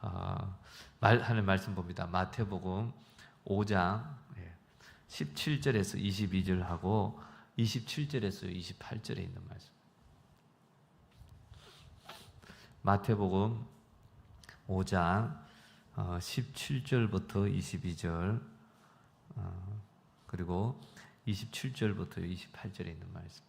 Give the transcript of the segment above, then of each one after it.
하는 말씀 봅니다. 마태복음 5장 17절에서 22절하고 27절에서 28절에 있는 말씀. 마태복음 5장 17절부터 22절 그리고 27절부터 28절에 있는 말씀.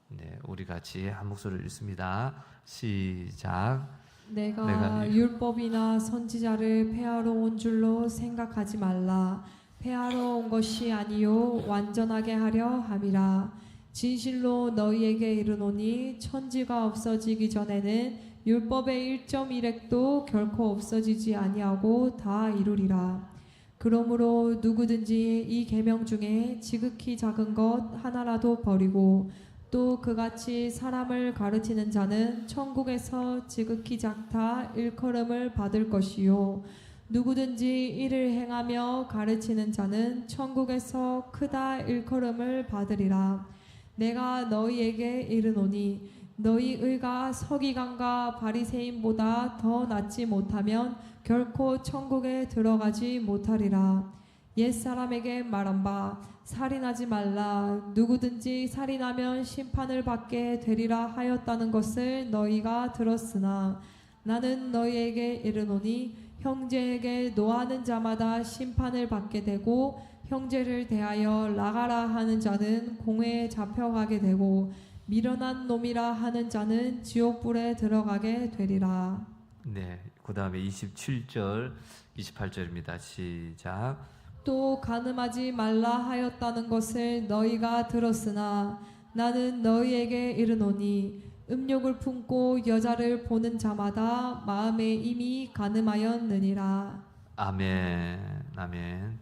네, 우리 같이 한 목소리를 읽습니다. 시작. 내가 율법이나 선지자를 폐하러 온 줄로 생각하지 말라. 폐하러 온 것이 아니요 완전하게 하려 함이라. 진실로 너희에게 이르노니 천지가 없어지기 전에는 율법의 1.1획도 결코 없어지지 아니하고 다 이루리라. 그러므로 누구든지 이 계명 중에 지극히 작은 것 하나라도 버리고 또 그같이 사람을 가르치는 자는 천국에서 지극히 작다 일컬음을 받을 것이요 누구든지 이를 행하며 가르치는 자는 천국에서 크다 일컬음을 받으리라. 내가 너희에게 이르노니 너희 의가 서기관과 바리새인보다 더 낫지 못하면 결코 천국에 들어가지 못하리라. 옛사람에게 말한 바 살인하지 말라. 누구든지 살인하면 심판을 받게 되리라 하였다는 것을 너희가 들었으나 나는 너희에게 이르노니 형제에게 노하는 자마다 심판을 받게 되고 형제를 대하여 나가라 하는 자는 공회에 잡혀가게 되고 미련한 놈이라 하는 자는 지옥불에 들어가게 되리라. 네, 그 다음에 27절 28절입니다. 시작. 또 간음하지 말라 하였다는 것을 너희가 들었으나 나는 너희에게 이르노니 음욕을 품고 여자를 보는 자마다 마음에 이미 간음하였느니라. 아멘. 아멘.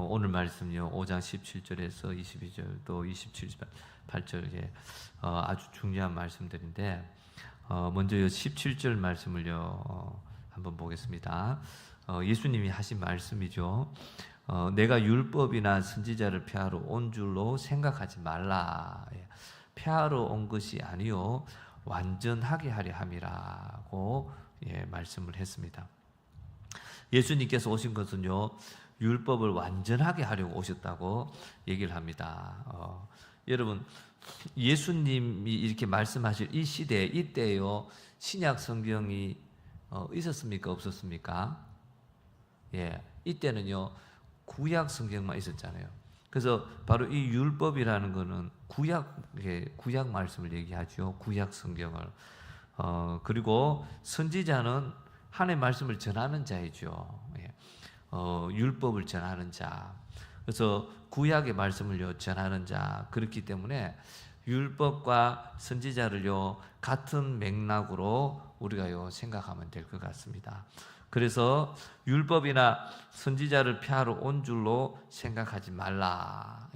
오늘 말씀요 5장 17절에서 22절 또 27, 28절 아주 중요한 말씀들인데 먼저 17절 말씀을요 한번 보겠습니다. 예수님이 하신 말씀이죠. 내가 율법이나 선지자를 폐하러 온 줄로 생각하지 말라. 폐하러 온 것이 아니요 완전하게 하려 함이라고 말씀을 했습니다. 예수님께서 오신 것은요 율법을 완전하게 하려고 오셨다고 얘기를 합니다. 여러분 예수님이 이렇게 말씀하실 이 시대 이때요 신약 성경이 있었습니까 없었습니까? 이때는요 구약 성경만 있었잖아요. 그래서 바로 이 율법이라는 것은 구약 말씀을 얘기하죠. 구약 성경을. 그리고 선지자는 하나님의 말씀을 전하는 자이죠. 율법을 전하는 자. 그래서 구약의 말씀을요 전하는 자. 그렇기 때문에 율법과 선지자를요 같은 맥락으로 우리가요 생각하면 될 것 같습니다. 그래서 율법이나 선지자를 폐하러 온 줄로 생각하지 말라.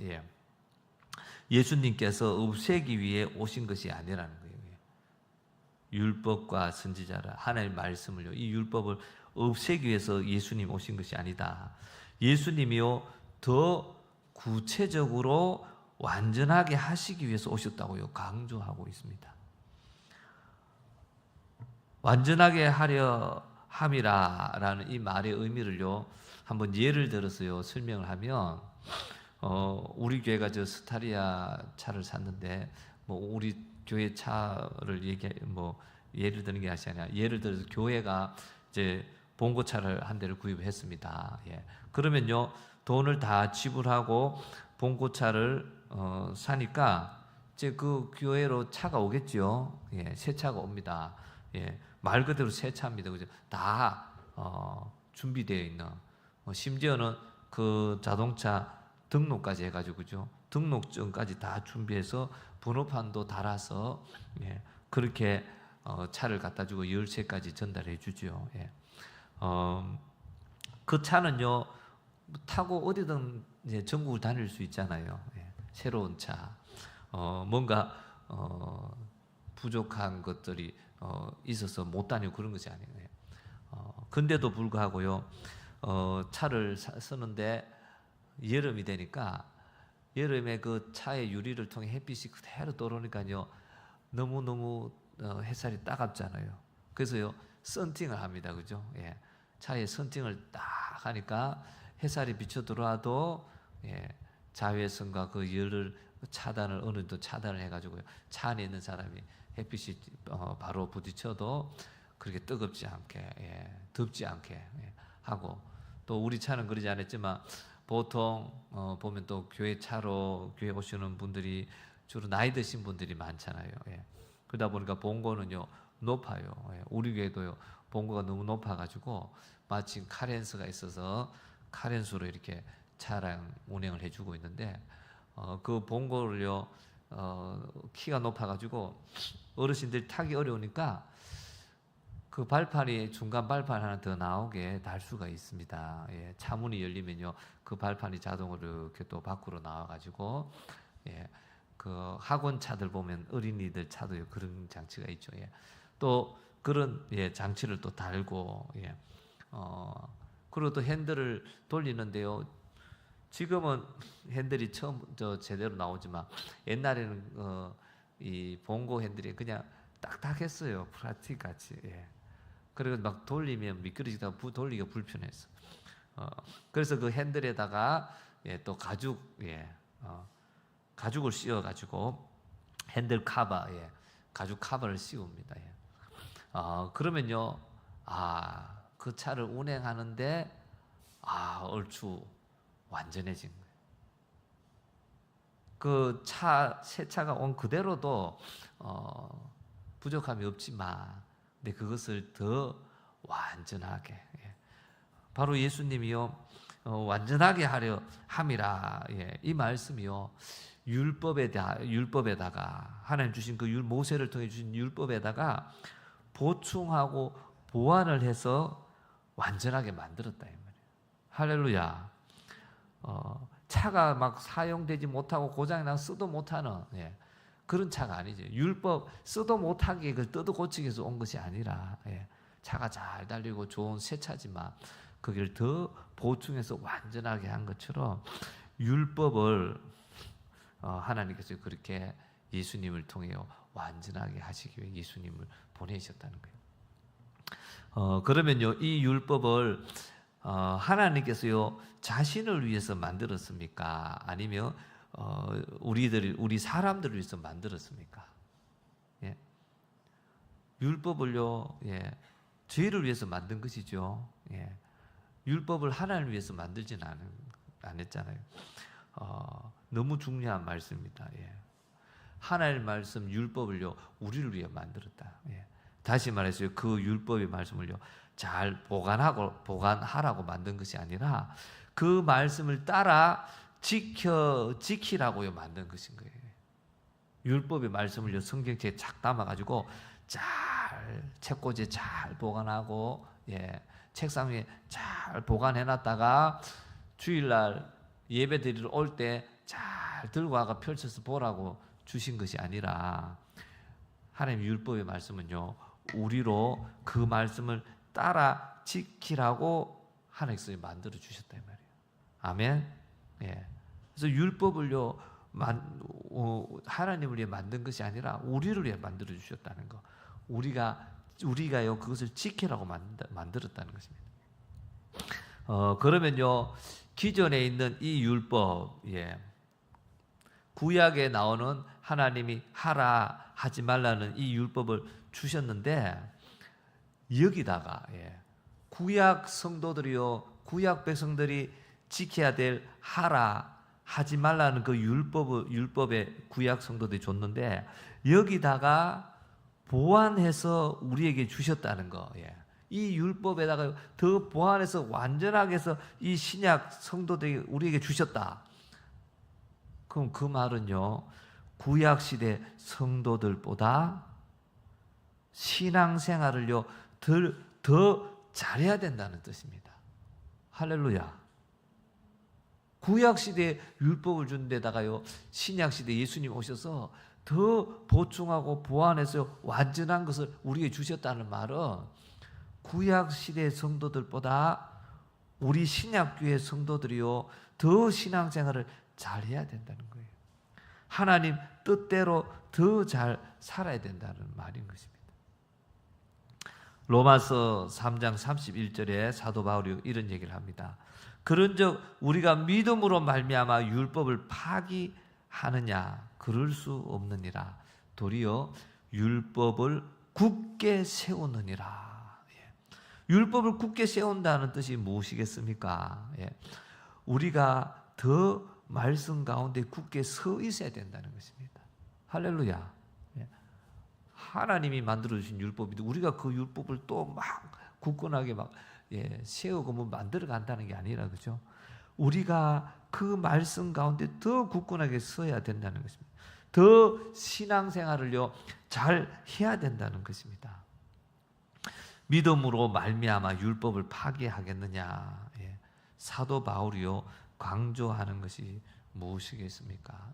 예수님께서 없애기 위해 오신 것이 아니라는 거예요. 율법과 선지자를 하나님의 말씀을요 이 율법을 없애기 위해서 예수님 오신 것이 아니다. 예수님이요 더 구체적으로 완전하게 하시기 위해서 오셨다고요 강조하고 있습니다. 완전하게 하려 함이라라는 이 말의 의미를요 한번 예를 들어서요 설명을 하면 우리 교회가 저 스타리아 차를 샀는데 우리 교회 차를 예를 드는 게 아니라 예를 들어서 교회가 이제 봉고차를 한 대를 구입했습니다. 그러면요 돈을 다 지불하고 봉고차를 사니까 이제 그 교회로 차가 오겠죠. 새 차가 옵니다. 말 그대로 새 차입니다. 그죠? 다 준비되어 있는 심지어는 그 자동차 등록까지 해가지고 그죠? 등록증까지 다 준비해서 번호판도 달아서 그렇게 차를 갖다 주고 열쇠까지 전달해 주죠. 그 차는요 타고 어디든 이제 전국을 다닐 수 있잖아요. 새로운 차. 뭔가 부족한 것들이 있어서 못 다니고 그런 것이 아니에요. 근데도 불구하고요 차를 쓰는데 여름이 되니까 여름에 그 차의 유리를 통해 햇빛이 그대로 들어오니까요 너무너무 햇살이 따갑잖아요. 그래서요 썬팅을 합니다. 그죠? 예. 차에 썬팅을 딱 하니까 햇살이 비쳐 들어와도 예, 자외선과 그 열을 차단을 어느 정도 차단을 해가지고요. 차 안에 있는 사람이 햇빛이 바로 부딪혀도 그렇게 뜨겁지 않게 예, 덥지 않게 예, 하고 또 우리 차는 그러지 않았지만 보통 보면 또 교회 차로 교회 오시는 분들이 주로 나이 드신 분들이 많잖아요. 예. 그러다 보니까 봉고는요 높아요. 예. 우리 교회도요 봉고가 너무 높아가지고 마침 카렌스가 있어서 카렌스로 이렇게 차량 운행을 해주고 있는데 그 봉고를요 키가 높아가지고 어르신들이 타기 어려우니까 그 발판이 중간 발판 하나 더 나오게 달 수가 있습니다. 예, 차문이 열리면요 그 발판이 자동으로 이렇게 또 밖으로 나와가지고 예, 그 학원 차들 보면 어린이들 차도요 그런 장치가 있죠. 예. 또 그런 예, 장치를 또 달고 예. 그리고 또 핸들을 돌리는데요. 지금은 핸들이 처음 제대로 나오지만 옛날에는 이 봉고 핸들이 그냥 딱딱했어요. 플라스틱 같이. 예. 그리고 막 돌리면 미끄러지다가 돌리기가 불편했어. 그래서 그 핸들에다가 예, 또 가죽 예, 가죽을 씌워가지고 핸들 카바 예, 가죽 카바를 씌웁니다. 예. 그러면요, 그 차를 운행하는데 얼추 완전해진 거예요. 그 새 차가 온 그대로도 부족함이 없지만, 근데 그것을 더 완전하게 예. 바로 예수님이요 완전하게 하려 함이라. 예. 이 말씀이요 율법에다가 하나님 주신 그 모세를 통해 주신 율법에다가 보충하고 보완을 해서 완전하게 만들었다 이 말이에요. 할렐루야. 차가 막 사용되지 못하고 고장이 나서 쓰도 못하는 예. 그런 차가 아니죠. 율법 쓰도 못하게 그걸 뜯어 고치기 위해서 온 것이 아니라 예. 차가 잘 달리고 좋은 새 차지만 그걸 더 보충해서 완전하게 한 것처럼 율법을 하나님께서 그렇게 예수님을 통해 완전하게 하시기 위해 예수님을 보내셨다는 거예요. 그러면요 이 율법을 하나님께서요 자신을 위해서 만들었습니까? 아니면 우리 사람들을 위해서 만들었습니까? 예. 율법을요 예. 죄를 위해서 만든 것이죠. 예. 율법을 하나님을 위해서 만들지는 않았잖아요. 너무 중요한 말씀입니다. 예. 하나님의 말씀 율법을요 우리를 위해 만들었다. 예. 다시 말해서 그 율법의 말씀을요 잘 보관하라고 만든 것이 아니라 그 말씀을 따라 지키라고요 만든 것인 거예요. 율법의 말씀을요 성경책에 착 담아가지고 잘 책꽂이에 잘 보관하고 예, 책상 위에 잘 보관해놨다가 주일날 예배 드리러 올 때 잘 들고 와가 펼쳐서 보라고 주신 것이 아니라 하나님 율법의 말씀은요 우리로 그 말씀을 따라 지키라고 하나님께서 만들어 주셨다 이 말이에요. 아멘. 예. 그래서 율법을요 하나님을 위해 만든 것이 아니라 우리를 위해 만들어 주셨다는 거. 우리가요 그것을 지키라고 만들었다는 것입니다. 그러면요 기존에 있는 이 율법, 예. 구약에 나오는 하나님이 하라 하지 말라는 이 율법을 주셨는데 여기다가 예. 구약 성도들이요 구약 백성들이 지켜야 될 하라 하지 말라는 그 율법의 구약 성도들이 줬는데 여기다가 보완해서 우리에게 주셨다는 거. 예. 이 율법에다가 더 보완해서 완전하게 해서 이 신약 성도들이 우리에게 주셨다. 그럼 그 말은요 구약 시대 성도들보다 신앙생활을요 더 잘해야 된다는 뜻입니다. 할렐루야. 구약 시대에 율법을 준 데다가요 신약 시대 예수님 오셔서 더 보충하고 보완해서 완전한 것을 우리에게 주셨다는 말은 구약 시대 성도들보다 우리 신약교회 성도들이요 더 신앙생활을 잘해야 된다는 거예요. 하나님 뜻대로 더 잘 살아야 된다는 말인 것입니다. 로마서 3장 31절에 사도 바울이 이런 얘기를 합니다. 그런즉 우리가 믿음으로 말미암아 율법을 파기하느냐? 그럴 수 없느니라. 도리어 율법을 굳게 세우느니라. 율법을 굳게 세운다는 뜻이 무엇이겠습니까? 우리가 더 말씀 가운데 굳게 서 있어야 된다는 것입니다. 할렐루야. 하나님이 만들어주신 율법인데 우리가 그 율법을 또 막 굳건하게 막 세우고 뭐 만들어 간다는 게 아니라, 그죠? 우리가 그 말씀 가운데 더 굳건하게 서야 된다는 것입니다. 더 신앙생활을요 잘 해야 된다는 것입니다. 믿음으로 말미암아 율법을 파괴하겠느냐? 사도 바울이요 강조하는 것이 무엇이겠습니까?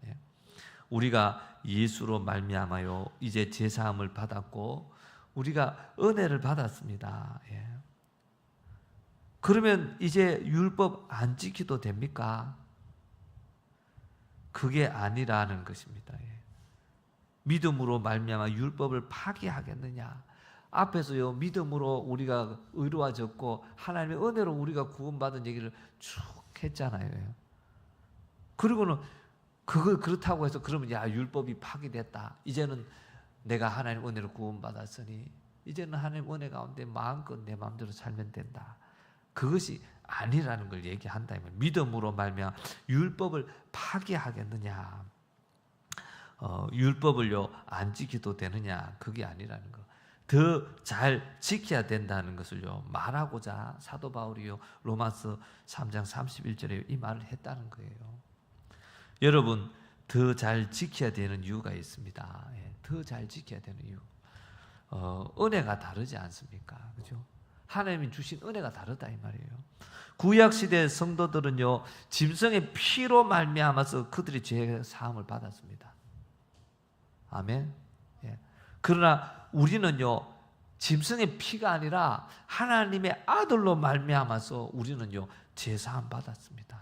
우리가 예수로 말미암아요 이제 제사함을 받았고 우리가 은혜를 받았습니다. 그러면 이제 율법 안 지켜도 됩니까? 그게 아니라는 것입니다. 믿음으로 말미암아 율법을 파기하겠느냐? 앞에서요 믿음으로 우리가 의로워졌고 하나님의 은혜로 우리가 구원받은 얘기를 쭉 했잖아요. 그리고는 그걸 그렇다고 해서 그러면 야 율법이 파기됐다. 이제는 내가 하나님 은혜로 구원받았으니 이제는 하나님 은혜 가운데 마음껏 내 마음대로 살면 된다. 그것이 아니라는 걸 얘기한다. 믿음으로 말미암아 율법을 파기하겠느냐? 율법을요 안 지켜도 되느냐? 그게 아니라는 거. 더 잘 지켜야 된다는 것을요 말하고자 사도 바울이요 로마서 3장 31절에 이 말을 했다는 거예요. 여러분 더 잘 지켜야 되는 이유가 있습니다. 더 잘 지켜야 되는 이유. 은혜가 다르지 않습니까? 그죠? 하나님이 주신 은혜가 다르다 이 말이에요. 구약 시대 성도들은요 짐승의 피로 말미암아서 그들이 죄 사함을 받았습니다. 아멘. 그러나 우리는요 짐승의 피가 아니라 하나님의 아들로 말미암아서 우리는요 죄 사함 받았습니다.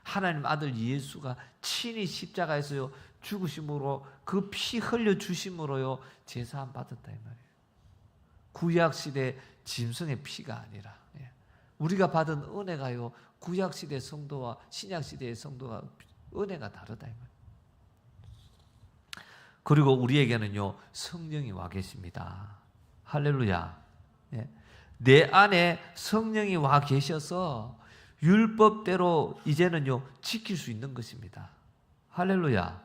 하나님 아들 예수가 친히 십자가에서요 죽으심으로 그 피 흘려 주심으로요 죄 사함 받았다 이 말이에요. 구약 시대 짐승의 피가 아니라 우리가 받은 은혜가요 구약 시대 성도와 신약 시대의 성도가 은혜가 다르다 이 말이에요. 그리고 우리에게는요 성령이 와 계십니다. 할렐루야. 내 안에 성령이 와 계셔서 율법대로 이제는요 지킬 수 있는 것입니다. 할렐루야.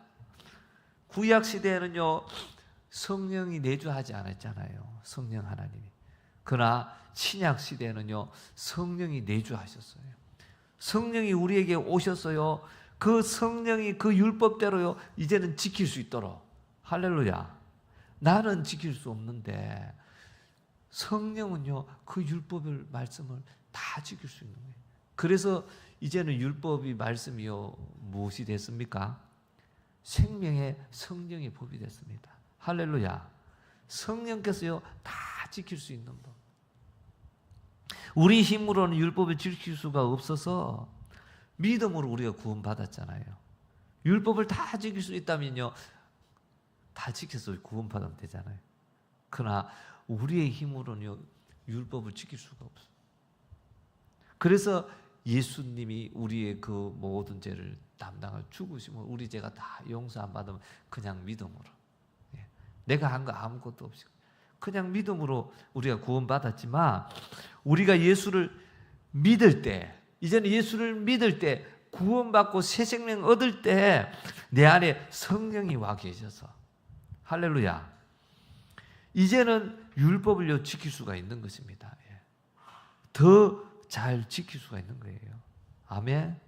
구약 시대에는요 성령이 내주하지 않았잖아요. 성령 하나님이. 그러나 신약 시대에는요 성령이 내주하셨어요. 성령이 우리에게 오셨어요. 그 성령이 그 율법대로요 이제는 지킬 수 있도록. 할렐루야. 나는 지킬 수 없는데 성령은요 그 율법을 말씀을 다 지킬 수 있는 거예요. 그래서 이제는 율법이 말씀이요 무엇이 됐습니까? 생명의 성령의 법이 됐습니다. 할렐루야. 성령께서요 다 지킬 수 있는 법. 우리 힘으로는 율법을 지킬 수가 없어서 믿음으로 우리가 구원받았잖아요. 율법을 다 지킬 수 있다면요 다 지켜서 구원받으면 되잖아요. 그러나 우리의 힘으로는요 율법을 지킬 수가 없어요. 그래서 예수님이 우리의 그 모든 죄를 담당할 죽으심을 우리 죄가 다 용서 안 받으면 그냥 믿음으로 내가 한 거 아무것도 없이 그냥 믿음으로 우리가 구원받았지만 우리가 예수를 믿을 때 이제는 예수를 믿을 때 구원받고 새 생명 얻을 때 내 안에 성령이 와 계셔서 할렐루야. 이제는 율법을 지킬 수가 있는 것입니다. 더 잘 지킬 수가 있는 거예요. 아멘.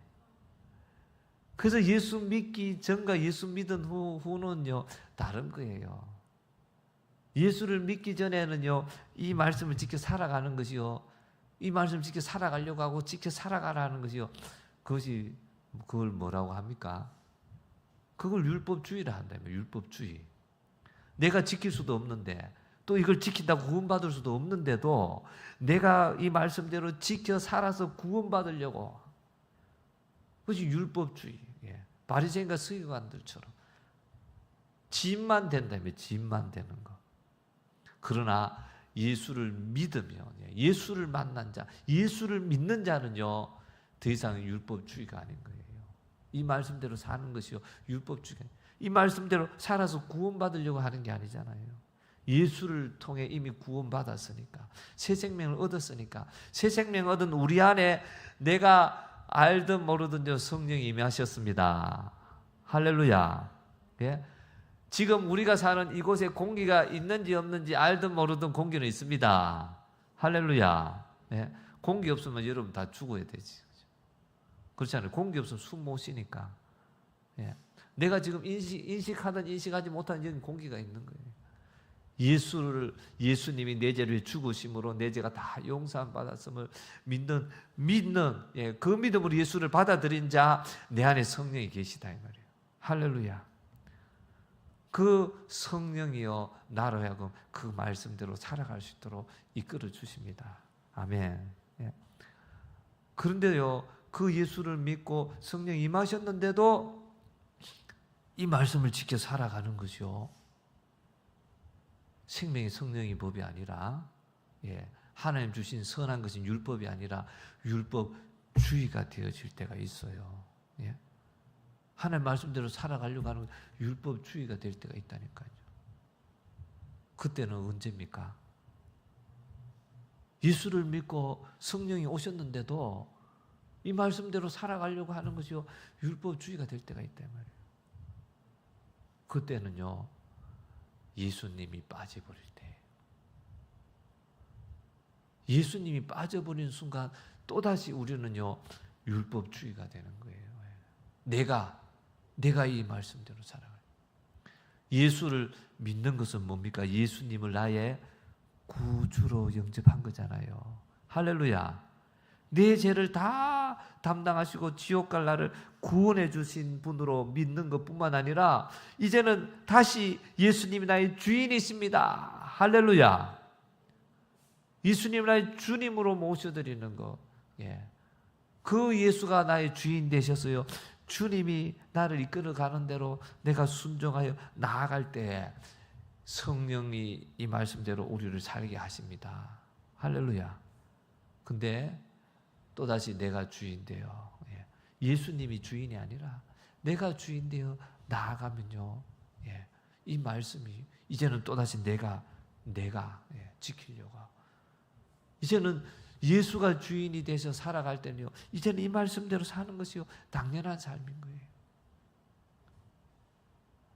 그래서 예수 믿기 전과 예수 믿은 후는요 다른 거예요. 예수를 믿기 전에는요 이 말씀을 지켜 살아가는 것이요 이 말씀을 지켜 살아가려고 하고 지켜 살아가라는 것이요 그걸 뭐라고 합니까? 그걸 율법주의라 한다며. 율법주의. 내가 지킬 수도 없는데 또 이걸 지킨다고 구원받을 수도 없는데도 내가 이 말씀대로 지켜 살아서 구원받으려고. 그것이 율법주의. 바리새인과 서기관들처럼 짐만 된다며, 짐만 되는 거. 그러나 예수를 믿으면, 예수를 만난 자, 예수를 믿는 자는요, 더 이상 율법주의가 아닌 거예요. 이 말씀대로 사는 것이요, 율법주의가. 이 말씀대로 살아서 구원받으려고 하는 게 아니잖아요. 예수를 통해 이미 구원받았으니까, 새 생명을 얻었으니까, 새 생명 얻은 우리 안에 내가 알든 모르든 성령이 임하셨습니다. 할렐루야. 예? 지금 우리가 사는 이곳에 공기가 있는지 없는지 알든 모르든 공기는 있습니다. 할렐루야. 예? 공기 없으면 여러분 다 죽어야 되지. 그렇잖아요. 공기 없으면 숨 못 쉬니까. 예. 내가 지금 인식하든 인식하지 못하는 여기 공기가 있는 거예요. 예수님이 내 죄를 위해 죽으심으로 내 죄가 다 용서함 받았음을 믿는 그 믿음으로 예수를 받아들인 자, 내 안에 성령이 계시다 이 말이에요. 할렐루야. 그 성령이요, 나로 하여금 그 말씀대로 살아갈 수 있도록 이끌어 주십니다. 아멘. 예. 그런데요, 그 예수를 믿고 성령이 임하셨는데도 이 말씀을 지켜 살아가는 것이요, 생명의 성령의 법이 아니라, 하나님 주신 선한 것은 율법이 아니라 율법주의가 되어질 때가 있어요. 하나님 말씀대로 살아가려고 하는 율법주의가 될 때가 있다니까요. 그때는 언제입니까? 예수를 믿고 성령이 오셨는데도 이 말씀대로 살아가려고 하는 것이요, 율법주의가 될 때가 있단 말이에요. 그때는요, 예수님이 빠져버릴 때, 예수님이 빠져버린 순간 또다시 우리는요, 율법주의가 되는 거예요. 내가 이 말씀대로 살아가요. 예수를 믿는 것은 뭡니까? 예수님을 나의 구주로 영접한 거잖아요. 할렐루야. 내 죄를 다 담당하시고 지옥 갈 나를 구원해 주신 분으로 믿는 것뿐만 아니라 이제는 다시 예수님이 나의 주인이십니다. 할렐루야. 예수님 나의 주님으로 모셔드리는 것. 그 예수가 나의 주인 되셨어요. 주님이 나를 이끌어 가는 대로 내가 순종하여 나아갈 때 성령이 이 말씀대로 우리를 살게 하십니다. 할렐루야. 근데 또다시 내가 주인 되어, 예수님이 주인이 아니라 내가 주인 되어 나아가면요, 이 말씀이 이제는 또다시 내가 지키려고 하고, 이제는 예수가 주인이 되셔 살아갈 때는요, 이제는 이 말씀대로 사는 것이요, 당연한 삶인 거예요.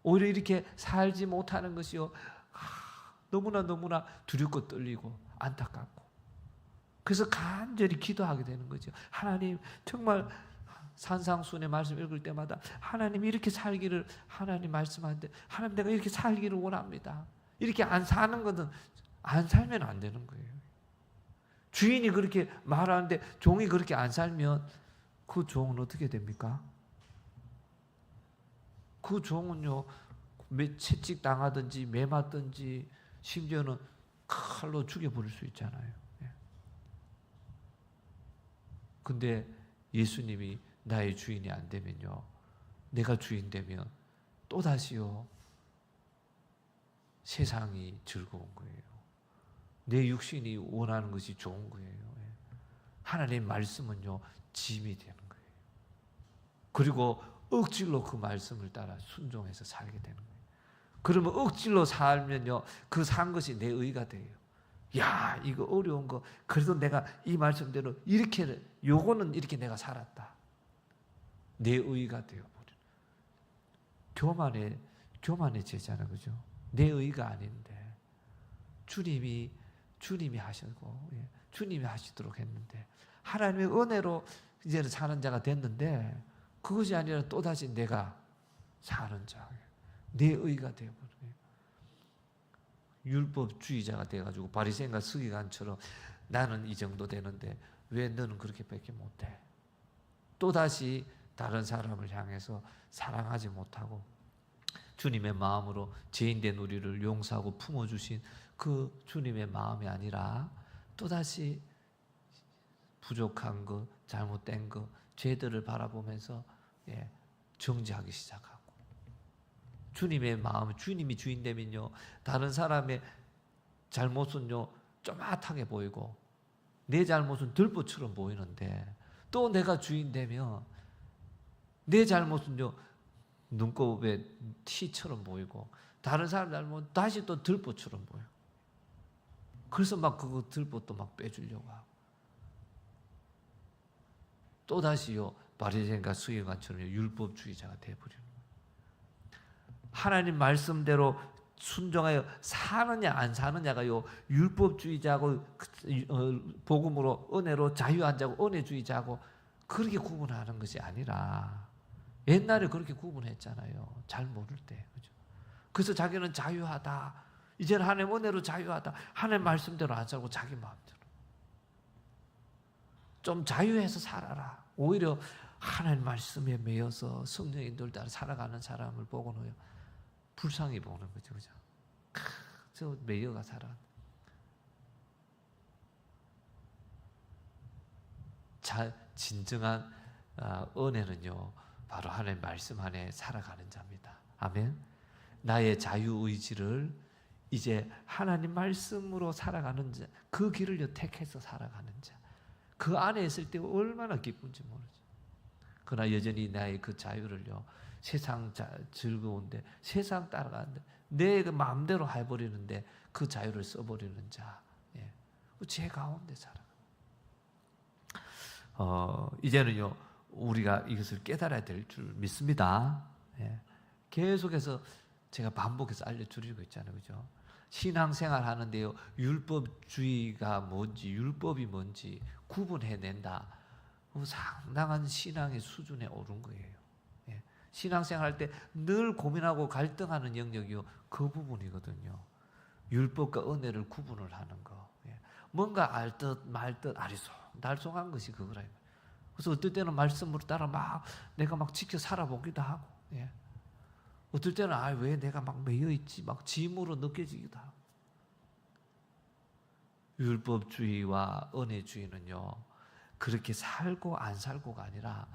오히려 이렇게 살지 못하는 것이요, 너무나 두렵고 떨리고 안타깝고, 그래서 간절히 기도하게 되는 거죠. 하나님, 정말 산상수훈의 말씀 읽을 때마다 하나님 이렇게 살기를, 하나님 말씀하는데 하나님 내가 이렇게 살기를 원합니다. 이렇게 안 사는 것은 안 살면 안 되는 거예요. 주인이 그렇게 말하는데 종이 그렇게 안 살면 그 종은 어떻게 됩니까? 그 종은요, 채찍 당하든지 매 맞든지 심지어는 칼로 죽여버릴 수 있잖아요. 근데 예수님이 나의 주인이 안 되면요, 내가 주인 되면 또다시요, 세상이 즐거운 거예요. 내 육신이 원하는 것이 좋은 거예요. 하나님의 말씀은요, 짐이 되는 거예요. 그리고 억지로 그 말씀을 따라 순종해서 살게 되는 거예요. 그러면 억지로 살면요, 그 산 것이 내 의가 돼요. 야, 이거 어려운 거 그래도 내가 이 말씀대로 이렇게, 요거는 이렇게 내가 살았다. 내 의가 되어버리는, 교만의 제자는, 그죠? 내 의가 아닌데 주님이 하시고, 주님이 하시도록 했는데, 하나님의 은혜로 이제는 사는 자가 됐는데, 그것이 아니라 또다시 내가 사는 자, 내 의가 되어버려요. 율법주의자가 돼가지고 바리새인과 서기관처럼 나는 이 정도 되는데 왜 너는 그렇게밖에 못해? 또다시 다른 사람을 향해서 사랑하지 못하고 주님의 마음으로 죄인된 우리를 용서하고 품어주신 그 주님의 마음이 아니라 또다시 부족한 것, 잘못된 것, 죄들을 바라보면서 정죄하기 시작하고, 주님의 마음, 주님이 주인 되면요, 다른 사람의 잘못은요 쪼mat하게 보이고 내 잘못은 들보처럼 보이는데, 또 내가 주인 되면 내 잘못은요 눈곱의 티처럼 보이고 다른 사람 잘못은 다시 또 들보처럼 보여. 그래서 막 그거 들보 또 막 빼주려고 하고, 또 다시요 바리새인과 서기관처럼 율법주의자가 되어버리는 거예요. 하나님 말씀대로 순종하여 사느냐 안 사느냐가요 율법주의자고 복음으로 은혜로 자유한 자고 은혜주의자고 그렇게 구분하는 것이 아니라, 옛날에 그렇게 구분했잖아요. 잘 모를 때. 그죠? 그래서 자기는 자유하다, 이제는 하나님 은혜로 자유하다, 하나님 말씀대로 안 살고 자기 마음대로 좀 자유해서 살아라. 오히려 하나님 말씀에 매여서 성령의 인도를 따라 살아가는 사람을 보고는 불쌍히 보는 거죠. 그죠? 저 매여가 살아. 진정한 은혜는요 바로 하나님 말씀 안에 살아가는 자입니다. 아멘. 나의 자유의지를 이제 하나님 말씀으로 살아가는 자, 그 길을 택해서 살아가는 자, 그 안에 있을 때 얼마나 기쁜지 모르죠. 그러나 여전히 나의 그 자유를요 세상 즐거운데, 세상 따라가는데, 내 그 마음대로 해버리는데 그 자유를 써버리는 자, 제 가운데 살아. 이제는요 우리가 이것을 깨달아야 될 줄 믿습니다. 계속해서 제가 반복해서 알려드리고 있잖아요. 그죠? 신앙생활 하는데요 율법주의가 뭔지, 율법이 뭔지 구분해낸다, 상당한 신앙의 수준에 오른 거예요. 신앙생활 할 때 늘 고민하고 갈등하는 영역이요 그 부분이거든요. 율법과 은혜를 구분을 하는 거. 뭔가 알듯 말듯 아리송달송한 것이 그거라. 그래서 어떨 때는 말씀으로 따라 내가 지켜 살아보기도 하고, 어떨 때는 왜 내가 매여 있지 짐으로 느껴지기도 하고. 율법주의와 은혜주의는요 그렇게 살고 안 살고가 아니라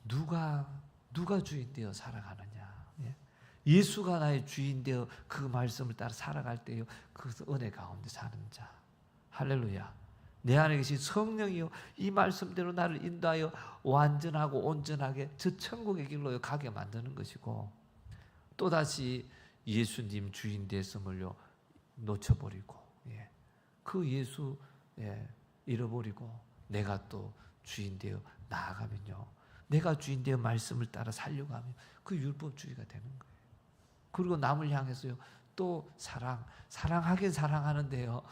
누가 주인 되어 살아가느냐. 예수가 나의 주인 되어 그 말씀을 따라 살아갈 때요 그것은 은혜 가운데 사는 자. 할렐루야. 내 안에 계신 성령이요 이 말씀대로 나를 인도하여 완전하고 온전하게 저 천국의 길로 가게 만드는 것이고, 또다시 예수님 주인 되었음을요 놓쳐버리고, 그 예수 잃어버리고 내가 또 주인 되어 나아가면요, 내가 주인 되어 말씀을 따라 살려고 하면 그 율법주의가 되는 거예요. 그리고 남을 향해서요 또 사랑하긴 사랑하는데요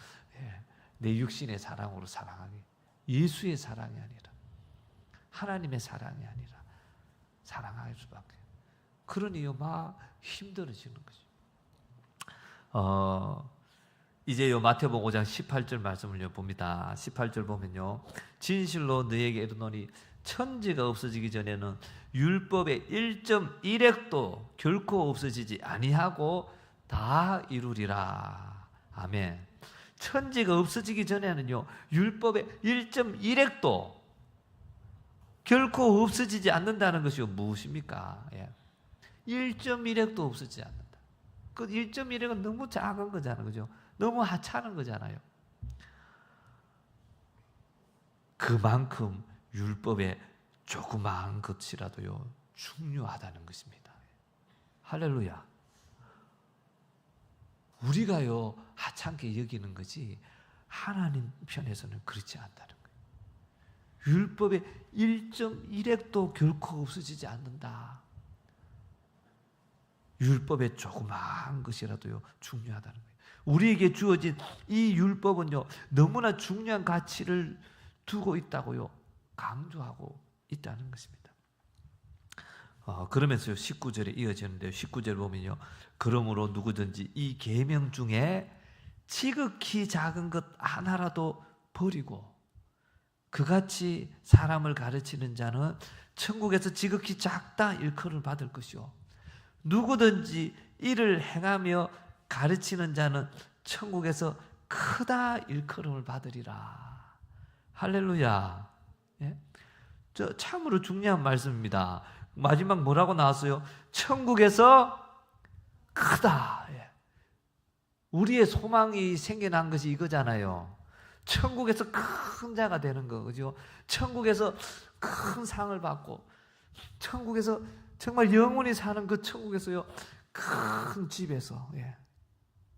내 육신의 사랑으로 사랑하기, 예수의 사랑이 아니라 하나님의 사랑이 아니라 사랑할 수밖에. 그러니요 힘들어지는 거죠. 이제요 마태복음 5장 18절 말씀을 봅니다. 18절 보면요 진실로 너에게 이르노니 천지가 없어지기 전에는 율법의 1.1획도 결코 없어지지 아니하고 다 이루리라. 아멘. 천지가 없어지기 전에는요 율법의 1.1획도 결코 없어지지 않는다는 것이 무엇입니까? 1.1획도 없어지지 않는다. 그 1.1획은 너무 작은 거잖아요. 그죠? 너무 하찮은 거잖아요. 그만큼 율법의 조그마한 것이라도요 중요하다는 것입니다. 할렐루야. 우리가요 하찮게 여기는 거지 하나님 편에서는 그렇지 않다는 거예요. 율법의 1.1획도 결코 없어지지 않는다. 율법의 조그마한 것이라도요 중요하다는 거예요. 우리에게 주어진 이 율법은요 너무나 중요한 가치를 두고 있다고요 강조하고 있다는 것입니다. 그러면서요 19절에 이어지는데요 19절 보면요 그러므로 누구든지 이 계명 중에 지극히 작은 것 하나라도 버리고 그같이 사람을 가르치는 자는 천국에서 지극히 작다 일컬음을 받을 것이요 누구든지 이를 행하며 가르치는 자는 천국에서 크다 일컬음을 받으리라. 할렐루야. 참으로 중요한 말씀입니다. 마지막 뭐라고 나왔어요? 천국에서 크다. 예. 우리의 소망이 생겨난 것이 이거잖아요. 천국에서 큰 자가 되는 거, 그죠? 천국에서 큰 상을 받고, 천국에서 정말 영원히 사는 그 천국에서요, 큰 집에서, 예.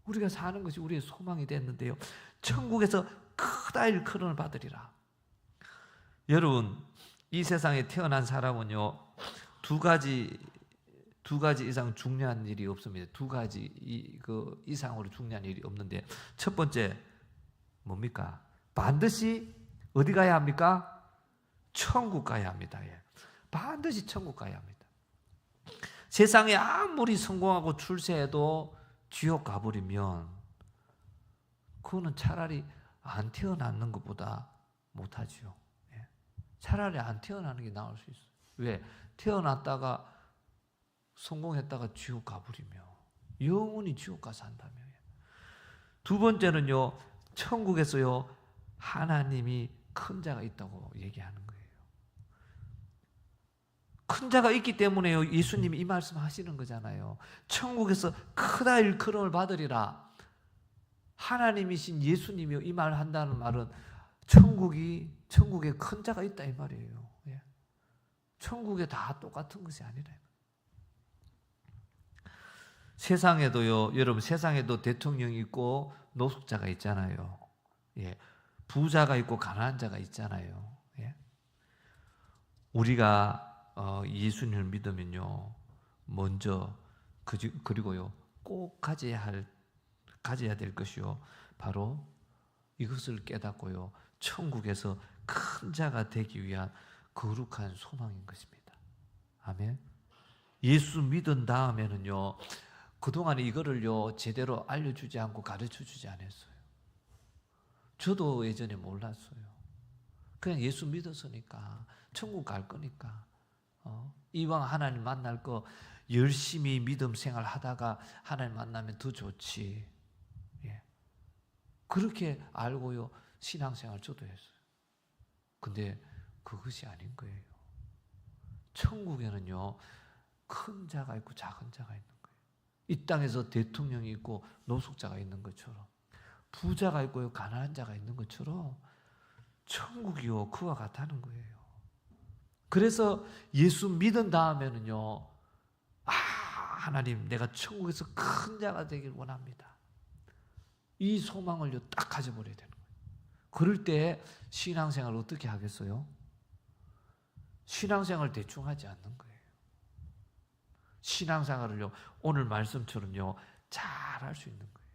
우리가 사는 것이 우리의 소망이 됐는데요. 천국에서 크다 일컬음을 받으리라. 여러분, 이 세상에 태어난 사람은요, 두 가지 이상 중요한 일이 없습니다. 두 가지 이상으로 중요한 일이 없는데, 첫 번째 뭡니까? 반드시 어디 가야 합니까? 천국 가야 합니다. 예. 반드시 천국 가야 합니다. 세상에 아무리 성공하고 출세해도 지옥 가버리면 그거는 차라리 안 태어나는 것보다 못하지요. 예. 차라리 안 태어나는 게 나을 수 있어요. 왜? 태어났다가 성공했다가 지옥 가버리면 영원히 지옥 가서 산다며. 두 번째는요, 천국에서요, 하나님이 큰 자가 있다고 얘기하는 거예요. 큰 자가 있기 때문에요, 예수님이 이 말씀 하시는 거잖아요. 천국에서 크다 일컬음을 받으리라. 하나님이신 예수님이 이 말 한다는 말은 천국에 큰 자가 있다 이 말이에요. 예. 천국에 다 똑같은 것이 아니라. 세상에도요, 여러분, 세상에도 대통령이 있고 노숙자가 있잖아요. 예. 부자가 있고 가난한 자가 있잖아요. 예. 우리가 예수님을 믿으면요, 먼저 그리고요, 꼭 가져야 될 것이요, 바로 이것을 깨닫고요, 천국에서 큰 자가 되기 위한 거룩한 소망인 것입니다. 아멘. 예수 믿은 다음에는요, 그동안에 이거를요, 제대로 알려주지 않고 가르쳐주지 않았어요. 저도 예전에 몰랐어요. 그냥 예수 믿었으니까, 천국 갈 거니까, 이왕 하나님 만날 거 열심히 믿음 생활 하다가 하나님 만나면 더 좋지. 예. 그렇게 알고요, 신앙생활 저도 했어요. 근데 그것이 아닌 거예요. 천국에는요, 큰 자가 있고 작은 자가 있는 거예요. 이 땅에서 대통령이 있고 노숙자가 있는 것처럼, 부자가 있고요, 가난한 자가 있는 것처럼 천국이요, 그와 같다는 거예요. 그래서 예수 믿은 다음에는요, 하나님, 내가 천국에서 큰 자가 되길 원합니다. 이 소망을 딱 가져버려야 되는 거예요. 그럴 때 신앙생활을 어떻게 하겠어요? 신앙생활을 대충 하지 않는 거예요. 신앙생활을요, 오늘 말씀처럼요, 잘 할 수 있는 거예요.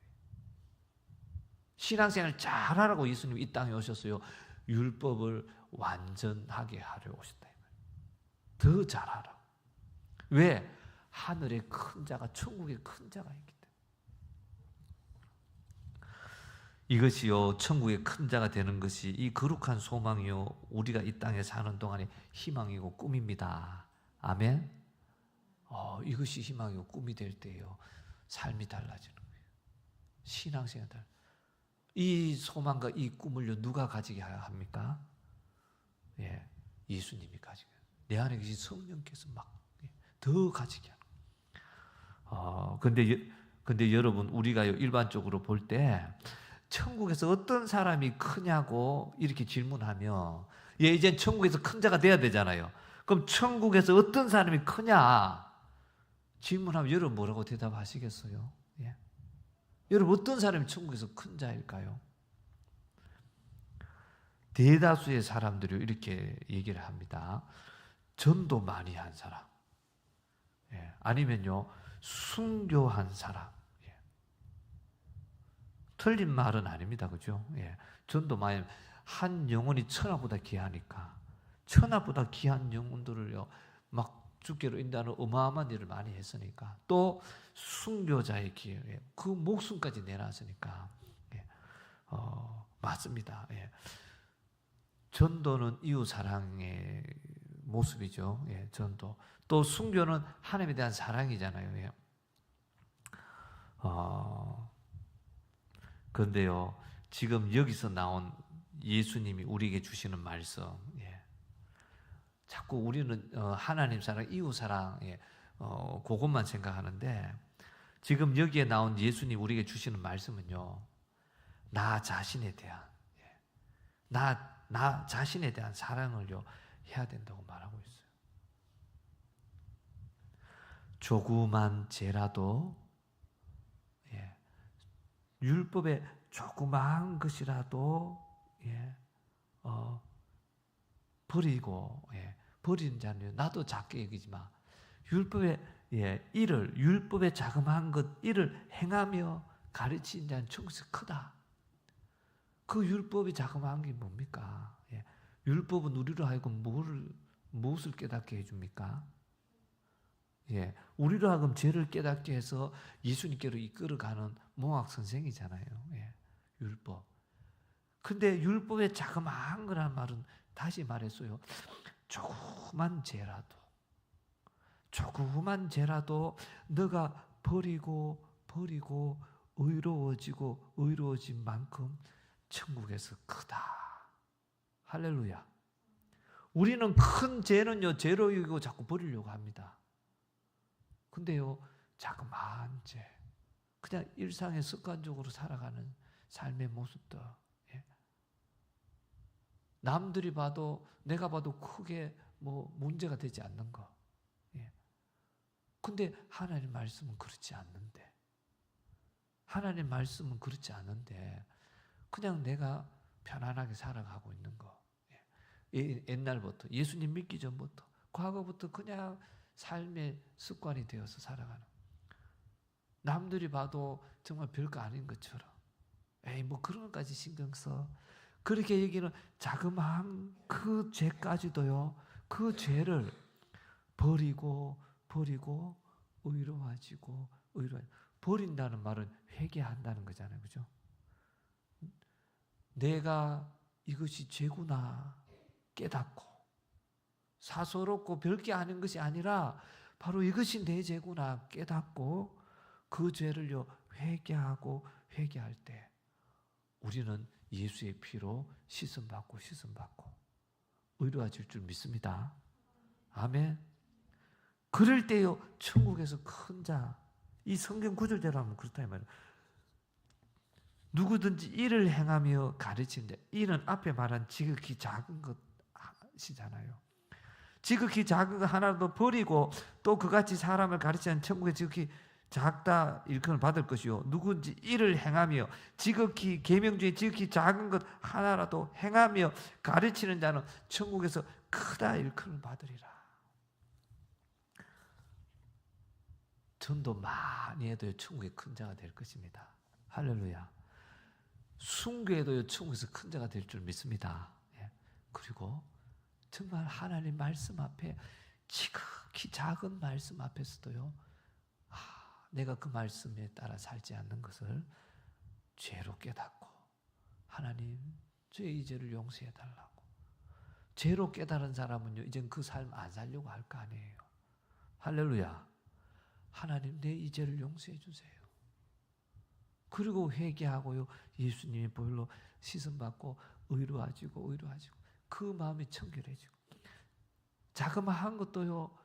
신앙생활을 잘 하라고 예수님이 이 땅에 오셨어요. 율법을 완전하게 하려 오셨다. 더 잘하라. 왜? 하늘에 큰 자가, 천국에 큰 자가 있기 때문에. 이것이요, 천국의 큰 자가 되는 것이, 이 거룩한 소망이요, 우리가 이 땅에 사는 동안의 희망이고 꿈입니다. 아멘. 이것이 희망이고 꿈이 될 때요, 삶이 달라지는 거예요. 신앙생활 달라. 이 소망과 이 꿈을요, 누가 가지게 합니까? 예, 예수님이 가지게. 내 안에 계신 성령께서 막 더 가지게 하는. 근데 여러분, 우리가 일반적으로 볼 때 천국에서 어떤 사람이 크냐고 이렇게 질문하면, 이젠 천국에서 큰 자가 돼야 되잖아요. 그럼 천국에서 어떤 사람이 크냐 질문하면 여러분 뭐라고 대답하시겠어요? 예. 여러분, 어떤 사람이 천국에서 큰 자일까요? 대다수의 사람들이 이렇게 얘기를 합니다. 전도 많이 한 사람, 예. 아니면요, 순교한 사람. 예. 틀린 말은 아닙니다, 그죠? 예. 전도 많이, 한 영혼이 천하보다 귀하니까 천하보다 귀한 영혼들을요, 막 주께로 인도하는 어마어마한 일을 많이 했으니까, 또 순교자의 기회, 그 목숨까지 내놨으니까, 예. 맞습니다. 예. 전도는 이웃 사랑의 모습이죠. 예, 전도. 또 순교는 하나님에 대한 사랑이잖아요. 예. 그런데요, 지금 여기서 나온 예수님이 우리에게 주시는 말씀, 예. 자꾸 우리는 하나님 사랑, 이웃 사랑, 예. 그것만 생각하는데, 지금 여기에 나온 예수님 우리에게 주시는 말씀은요, 나 자신에 대한, 나 자신에 대한 사랑을요 해야 된다고 말하고 있어요. 조그만 죄라도, 율법의 조그만 것이라도 버리고, 버리는 자는 나도 작게 여기지 마. 율법의 율법의 자그마한 것 이를 행하며 가르치는 자는 천국에서 크다. 그 율법이 자그마한 게 뭡니까? 율법은 우리로 하여금 무엇을 깨닫게 해줍니까? 우리로 하여금 죄를 깨닫게 해서 예수님께로 이끌어가는 몽학 선생이잖아요. 율법. 근데 율법의 자그마한 거란 말은 다시 말했어요. 조그만 죄라도 너가 버리고 의로워진 만큼 천국에서 크다. 할렐루야. 우리는 큰 죄는요, 죄로 여기고 자꾸 버리려고 합니다. 근데요, 자그마한 죄, 그냥 일상의 습관적으로 살아가는 삶의 모습들, 남들이 봐도 내가 봐도 크게 문제가 되지 않는 거. 근데 하나님 말씀은 그렇지 않는데, 하나님 말씀은 그렇지 않은데 그냥 내가 편안하게 살아가고 있는 거. 옛날부터, 예수님 믿기 전부터, 과거부터 그냥 삶의 습관이 되어서 살아가는. 남들이 봐도 정말 별거 아닌 것처럼, 그런 것까지 신경 써. 그렇게 얘기는 자그마한 그 죄까지도요, 그 죄를 버리고 의로워지고. 버린다는 말은 회개한다는 거잖아요. 그죠? 내가 이것이 죄구나 깨닫고, 사소롭고 별게 아닌 것이 아니라 바로 이것이 내 죄구나 깨닫고 그 죄를요 회개할 때 우리는 예수의 피로 씻음받고 의로워질 줄 믿습니다. 아멘. 그럴 때요 천국에서 큰 자, 이 성경 구절대로 하면 그렇다 이 말이에요. 누구든지 일을 행하며 가르치는 자, 일은 앞에 말한 지극히 작은 것이잖아요. 지극히 작은 것 하나도 버리고 또 그같이 사람을 가르치는 천국에 지극히 작다 일컬음을 받을 것이요, 누구든지 일을 행하며, 지극히 계명 중에 지극히 작은 것 하나라도 행하며 가르치는 자는 천국에서 크다 일컬음을 받으리라. 전도 많이 해도 천국의 큰 자가 될 것입니다. 할렐루야. 순교해도 천국에서 큰 자가 될 줄 믿습니다. 그리고 정말 하나님 말씀 앞에, 지극히 작은 말씀 앞에서도요, 내가 그 말씀에 따라 살지 않는 것을 죄로 깨닫고, 하나님 죄의 죄를 용서해 달라고. 죄로 깨달은 사람은요 이젠 그 삶 안 살려고 할 거 아니에요. 할렐루야. 하나님 내 이 죄를 용서해 주세요. 그리고 회개하고요, 예수님의 보혈로 씻음받고 의로워지고 그 마음이 청결해지고. 자그마한 것도요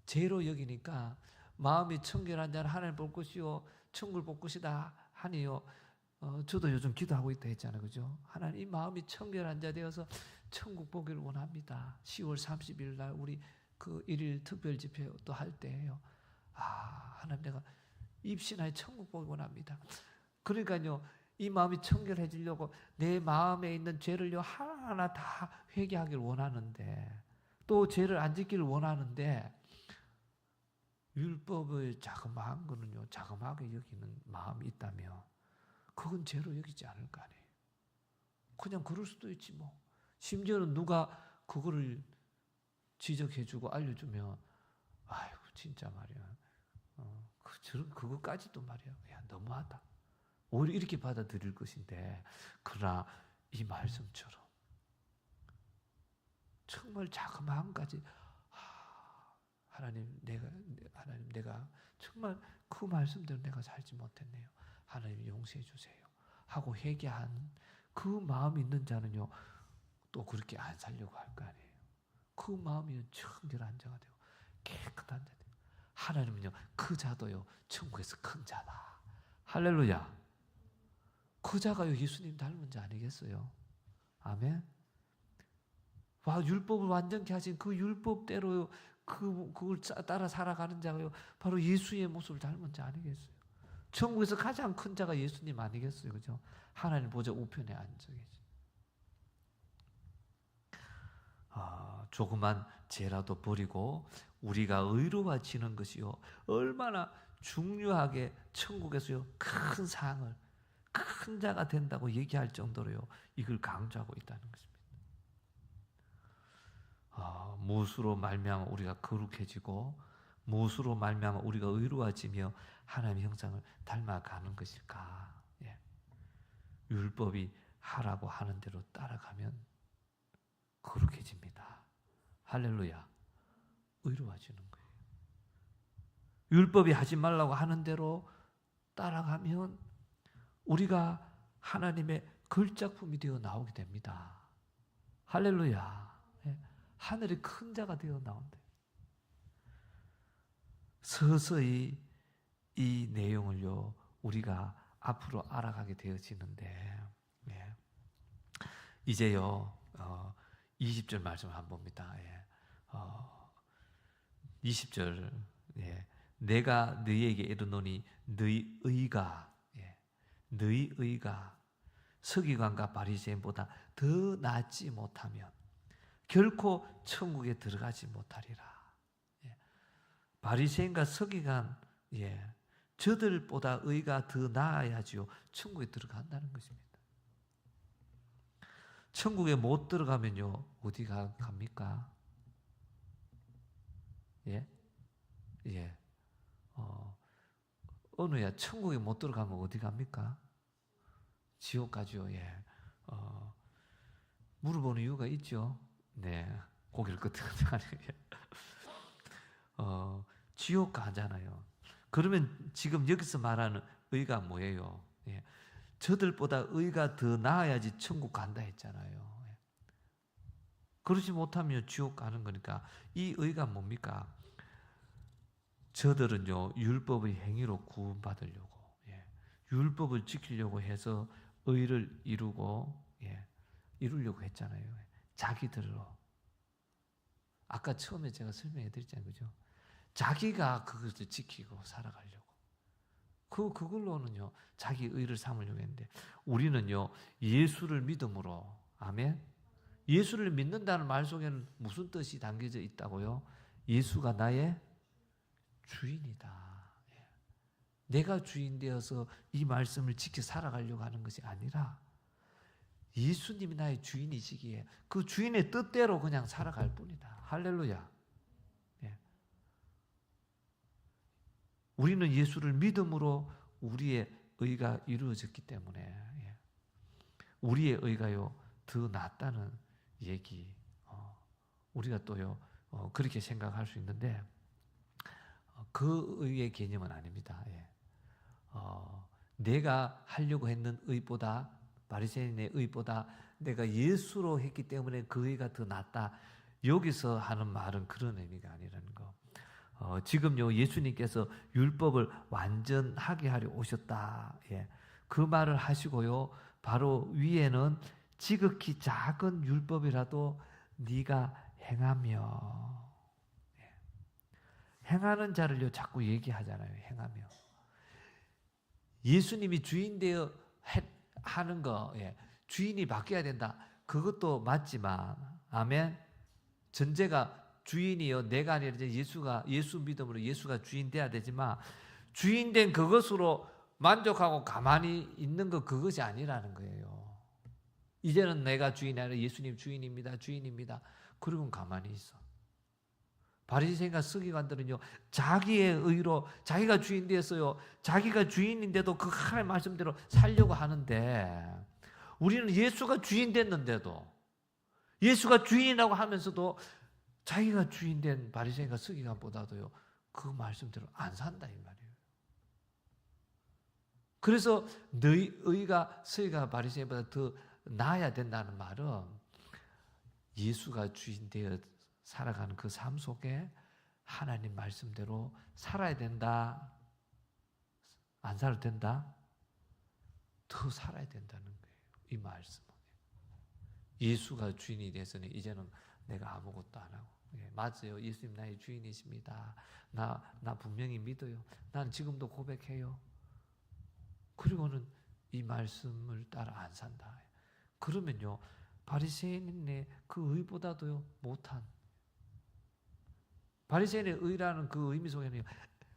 죄로 여기니까 마음이 청결한 자는 하나님 볼 것이요 천국을 볼 것이다 하니요, 저도 요즘 기도하고 있다 했잖아요. 그죠? 하나님 이 마음이 청결한 자 되어서 천국 보기를 원합니다. 10월 30일 날 우리 그 1일 특별 집회 또 할 때예요. 하나님 내가 입신하여 천국 보기 원합니다. 그러니까요 이 마음이 청결해지려고 내 마음에 있는 죄를요 하나하나 다 회개하기를 원하는데, 또 죄를 안 짓기를 원하는데, 율법의 자그마한 거는요 자그마하게 여기는 마음이 있다면 그건 죄로 여기지 않을 거 아니에요. 그냥 그럴 수도 있지 뭐. 심지어는 누가 그거를 지적해주고 알려주면 아이고 진짜 말이야, 그거까지도 말이야, 야 너무하다, 오히려 이렇게 받아들일 것인데, 그러나 이 말씀처럼 정말 자그마한 까지, 하나님 내가 정말 그 말씀대로 내가 살지 못했네요. 하나님 용서해 주세요 하고 회개한 그 마음이 있는 자는요 또 그렇게 안 살려고 할 거 아니에요. 그 마음이 청결한 자가 되고 깨끗한 자 되고, 하나님은요, 그 자도요 천국에서 큰 자다. 할렐루야. 그 자가요 예수님 닮은 자 아니겠어요? 아멘. 와, 율법을 완전케 하신 그 율법대로 그걸 따라 살아가는 자가요 바로 예수의 모습을 닮은 자 아니겠어요? 천국에서 가장 큰 자가 예수님 아니겠어요? 그죠? 하나님 보좌 우편에 앉아 계시. 조그만 죄라도 버리고 우리가 의로워지는 것이요 얼마나 중요하게 천국에서요 큰 상을, 큰 자가 된다고 얘기할 정도로요 이걸 강조하고 있다는 것입니다. 무엇으로 말미암아 우리가 거룩해지고 무엇으로 말미암아 우리가 의로워지며 하나님의 형상을 닮아가는 것일까? 예. 율법이 하라고 하는 대로 따라가면 거룩해집니다. 할렐루야. 의로워지는 거예요. 율법이 하지 말라고 하는 대로 따라가면 우리가 하나님의 걸작품이 되어 나오게 됩니다. 할렐루야. 예. 하늘의 큰 자가 되어 나온다. 서서히 이 내용을요 우리가 앞으로 알아가게 되어지는데, 예. 이제요 20절 말씀을 한번 봅니다. 예. 20절, 예. 내가 너희에게 이르노니 너희 의가, 예. 너희 의가 서기관과 바리새인보다 더 낫지 못하면 결코 천국에 들어가지 못하리라. 예. 바리새인과 서기관, 예. 저들보다 의가 더 나아야지요 천국에 들어간다는 것입니다. 천국에 못 들어가면요 어디가 갑니까? 예? 예. 어느야 천국에 못 들어가면 어디 갑니까? 지옥 가죠. 예. 물어보는 이유가 있죠. 네. 고개를 끄덕끄덕하게. 지옥 가잖아요. 그러면 지금 여기서 말하는 의가 뭐예요? 예. 저들보다 의가 더 나아야지 천국 간다 했잖아요. 예. 그렇지 못하면 지옥 가는 거니까 이 의가 뭡니까? 저들은요 율법의 행위로 구원받으려고, 예. 율법을 지키려고 해서 의를 이루고, 예. 이루려고 했잖아요. 자기들로. 아까 처음에 제가 설명해 드렸잖아요. 그죠? 자기가 그것을 지키고 살아가려고. 그걸로는요, 자기 의를 삼으려고 했는데, 우리는요, 예수를 믿음으로, 아멘? 예수를 믿는다는 말 속에는 무슨 뜻이 담겨져 있다고요? 예수가 나의 주인이다. 내가 주인 되어서 이 말씀을 지켜 살아가려고 하는 것이 아니라, 예수님이 나의 주인이시기에 그 주인의 뜻대로 그냥 살아갈 뿐이다. 할렐루야. 예. 우리는 예수를 믿음으로 우리의 의가 이루어졌기 때문에, 예. 우리의 의가요 더 낫다는 얘기. 우리가 또요 그렇게 생각할 수 있는데 그 의의 개념은 아닙니다. 예. 내가 하려고 했는 의보다, 바리새인의 의보다 내가 예수로 했기 때문에 그 의가 더 낫다. 여기서 하는 말은 그런 의미가 아니라는 거. 지금요 예수님께서 율법을 완전하게 하려 오셨다. 예. 그 말을 하시고요. 바로 위에는 지극히 작은 율법이라도 네가 행하며, 예. 행하는 자를요 자꾸 얘기하잖아요. 행하며. 예수님이 주인 되어 하는 거, 예. 주인이 바뀌어야 된다. 그것도 맞지만, 아멘. 전제가 주인이요 내가 아니라 예수 믿음으로 예수가 주인 돼야 되지만, 주인 된 그것으로 만족하고 가만히 있는 것, 그것이 아니라는 거예요. 이제는 내가 주인이 아니라 예수님 주인입니다. 그리고는 가만히 있어. 바리새인과 서기관들은요 자기의 의로 자기가 주인 되었어요. 자기가 주인인데도 그 하나님의 말씀대로 살려고 하는데, 우리는 예수가 주인 됐는데도, 예수가 주인이라고 하면서도 자기가 주인 된 바리새인과 서기관보다도요 그 말씀대로 안 산다 이 말이에요. 그래서 너희 의가 서기관 바리새인보다 더 나아야 된다는 말은 예수가 주인 되어 살아가는 그 삶 속에 하나님 말씀대로 살아야 된다. 안 살아도 된다? 더 살아야 된다는 거예요. 이 말씀은. 예수가 주인이 돼서는 이제는 내가 아무것도 안 하고. 맞아요. 예수님 나의 주인이십니다. 나 분명히 믿어요. 난 지금도 고백해요. 그리고는 이 말씀을 따라 안 산다. 그러면요, 바리새인의 그 의보다도요 못한, 바리새인의 의라는 그 의미 속에는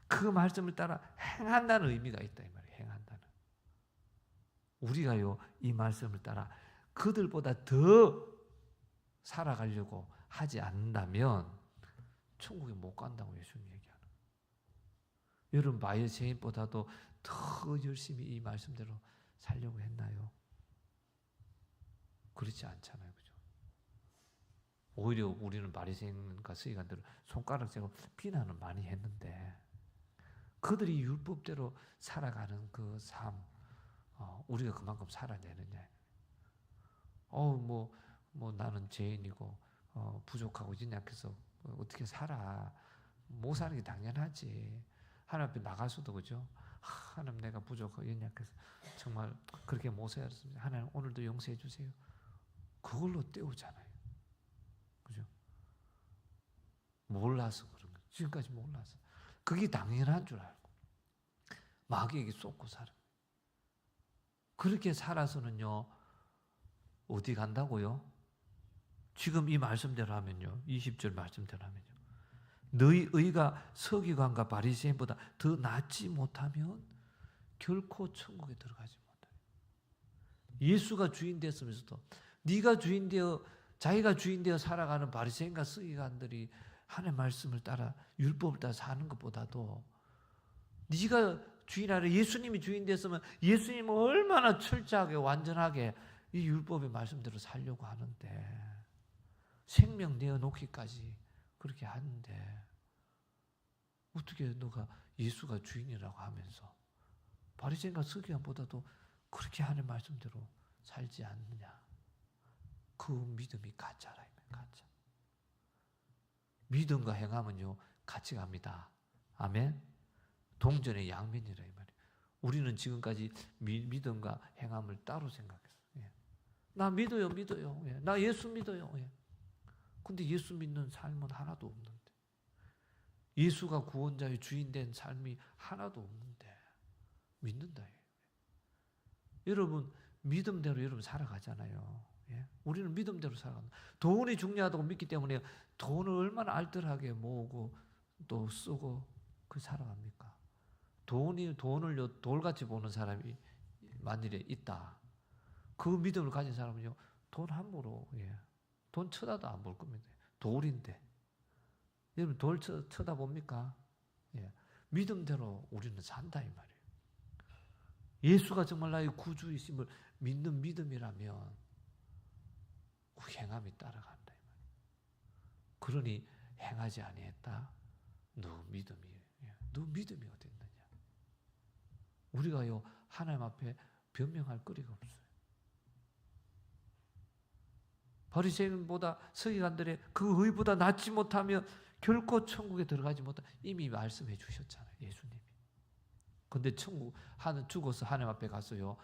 그 말씀을 따라 행한다는 의미가 있다 이 말이에요. 행한다는. 우리가요 이 말씀을 따라 그들보다 더 살아가려고 하지 않는다면 천국에 못 간다고 예수님 얘기하는 거예요. 여러분 바리새인보다도 더 열심히 이 말씀대로 살려고 했나요? 그렇지 않잖아요. 그죠? 오히려 우리는 바리새인과 서기관들을 손가락 세고 비난을 많이 했는데 그들이 율법대로 살아가는 그 삶, 우리가 그만큼 살아내느냐. 뭐 나는 죄인이고 부족하고 연약해서 어떻게 살아? 못 사는 게 당연하지. 하나님 앞에 나갈 수도 그죠? 하나님 내가 부족하고 연약해서 정말 그렇게 못 살았습니다. 하나님 오늘도 용서해 주세요. 그걸로 때우잖아요. 그죠? 몰라서 그런 거예요. 지금까지 몰라서. 그게 당연한 줄 알고 마귀에게 쏟고 살아. 그렇게 살아서는요 어디 간다고요? 지금 이 말씀대로 하면요 20절 말씀대로 하면요 너희 의가 서기관과 바리새인보다 더 낫지 못하면 결코 천국에 들어가지 못하리. 예수가 주인 됐으면서도 네가 주인 되어 자기가 주인 되어 살아가는 바리새인과 서기관들이 하나님의 말씀을 따라 율법을 따라 사는 것보다도 네가 주인 아래 예수님이 주인 됐으면 예수님은 얼마나 철저하게 완전하게 이 율법의 말씀대로 살려고 하는데 생명 내어놓기까지 그렇게 하는데 어떻게 너가 예수가 주인이라고 하면서 바리새인과 서기관보다도 그렇게 하는 말씀대로 살지 않느냐. 그 믿음이 가짜라. 가짜. 믿음과 행함은요 같이 갑니다. 아멘. 동전의 양면이라 이 말이에요. 우리는 지금까지 믿음과 행함을 따로 생각했어요. 나 믿어요. 나 예수 믿어요. 근데 예수 믿는 삶은 하나도 없는데, 예수가 구원자의 주인 된 삶이 하나도 없는데 믿는다. 여러분 믿음대로 여러분 살아가잖아요. 우리는 믿음대로 살아간다. 돈이 중요하다고 믿기 때문에 돈을 얼마나 알뜰하게 모으고 또 쓰고 그 살아갑니까? 돈을 돌같이 보는 사람이 만일에 있다. 그 믿음을 가진 사람은요 돈 함부로 돈 쳐다도 안 볼 겁니다. 돌인데 여러분 돌 쳐다봅니까? 믿음대로 우리는 산다 이 말이에요. 예수가 정말 나의 구주이심을 믿는 믿음이라면 그 행함이 따라간다 이 말이에요. 그러니 행하지 아니했다. 너 믿음이 어디 있느냐? 우리가요 하나님 앞에 변명할 거리가 없어요. 바리새인보다 서기관들의 그 의보다 낫지 못하면 결코 천국에 들어가지 못한 이미 말씀해 주셨잖아요. 예수님이. 근데 죽어서 하나님 앞에 가서요.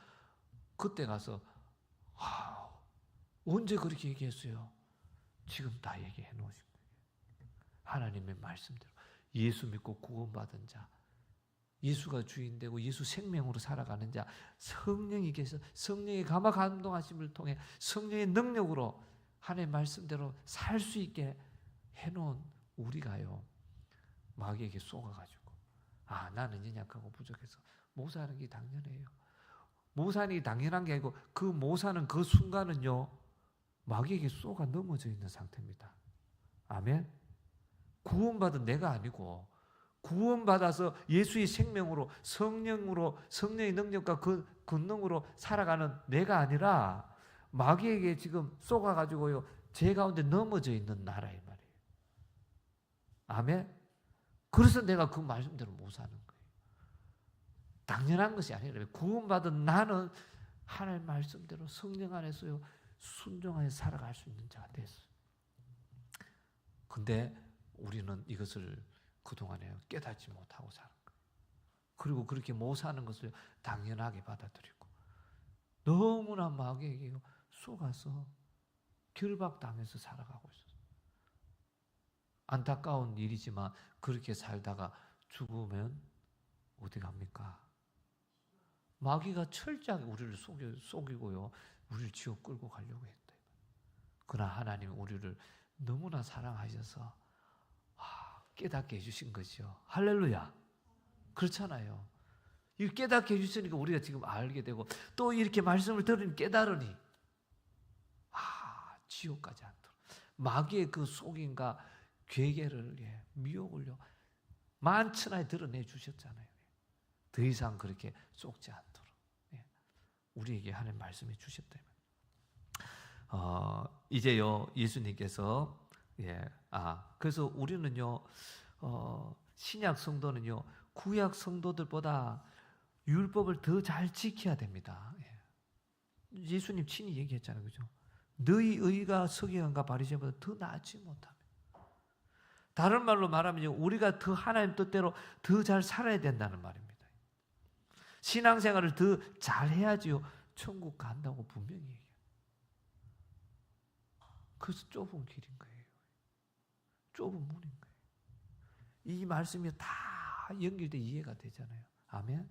그때 가서 언제 그렇게 얘기했어요? 지금 다 얘기해 놓으신 거예요. 하나님의 말씀대로 예수 믿고 구원받은 자, 예수가 주인 되고 예수 생명으로 살아가는 자, 성령이 계셔 성령의 감화 감동하심을 통해 성령의 능력으로 하나님의 말씀대로 살 수 있게 해놓은 우리가요 마귀에게 쏘가가지고 나는 연약하고 부족해서 못 사는 게 당연해요. 못 사는 게 당연한 게 아니고 그 못 사는 그 순간은요 마귀에게 쏘가 넘어져 있는 상태입니다. 아멘. 구원받은 내가 아니고 구원받아서 예수의 생명으로 성령의 능력과 그 권능으로 살아가는 내가 아니라 마귀에게 지금 쏘가가지고요 제 가운데 넘어져 있는 나라 이 말이에요. 아멘. 그래서 내가 그 말씀대로 못 사는 거예요. 당연한 것이 아니라 구원받은 나는 하나님의 말씀대로 성령 안에서요 순종하여 살아갈 수 있는 자가 됐어요. 근데 우리는 이것을 그동안에 깨닫지 못하고 사는 거예요. 그리고 그렇게 못 사는 것을 당연하게 받아들이고 너무나 마귀에게 속아서 결박당해서 살아가고 있어요. 안타까운 일이지만 그렇게 살다가 죽으면 어디 갑니까? 마귀가 철저하게 우리를 속이고요. 우리를 지옥 끌고 가려고 했다. 그러나 하나님은 우리를 너무나 사랑하셔서 깨닫게 해주신 거죠. 할렐루야. 그렇잖아요. 이 깨닫게 해주시니까 우리가 지금 알게 되고 또 이렇게 말씀을 들으니 깨달으니 지옥까지 않도록 마귀의 그 속임과 괴계를 미혹을요 만천하에 드러내 주셨잖아요. 더 이상 그렇게 속지 않도록 우리에게 하는 말씀이 주셨다. 이제요 예수님께서 그래서 우리는요 신약 성도는요 구약 성도들보다 율법을 더 잘 지켜야 됩니다. 예수님 친히 얘기했잖아요, 그죠? 너희 의가 서기관과 바리새인보다 더 낫지 못하며. 다른 말로 말하면 우리가 더 하나님 뜻대로 더 잘 살아야 된다는 말입니다. 신앙생활을 더 잘해야지요 천국 간다고 분명히 얘기해요. 그래서 좁은 길인 거예요. 좁은 문인 거예요. 이 말씀이 다 연결돼 이해가 되잖아요. 아멘.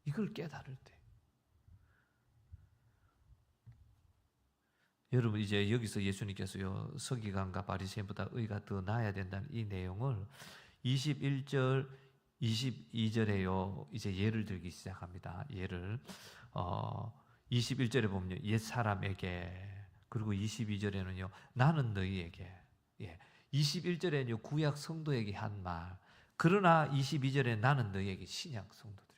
이걸 깨달을 때 여러분 이제 여기서 예수님께서요 서기관과 바리새인보다 의가 더 나아야 된다는 이 내용을 21절 22절에요 이제 예를 들기 시작합니다. 예를 21절에 보면요 옛 사람에게, 그리고 22절에는요 나는 너희에게, 21절에는요 구약 성도에게 한 말, 그러나 22절에 나는 너희에게 신약 성도들에게.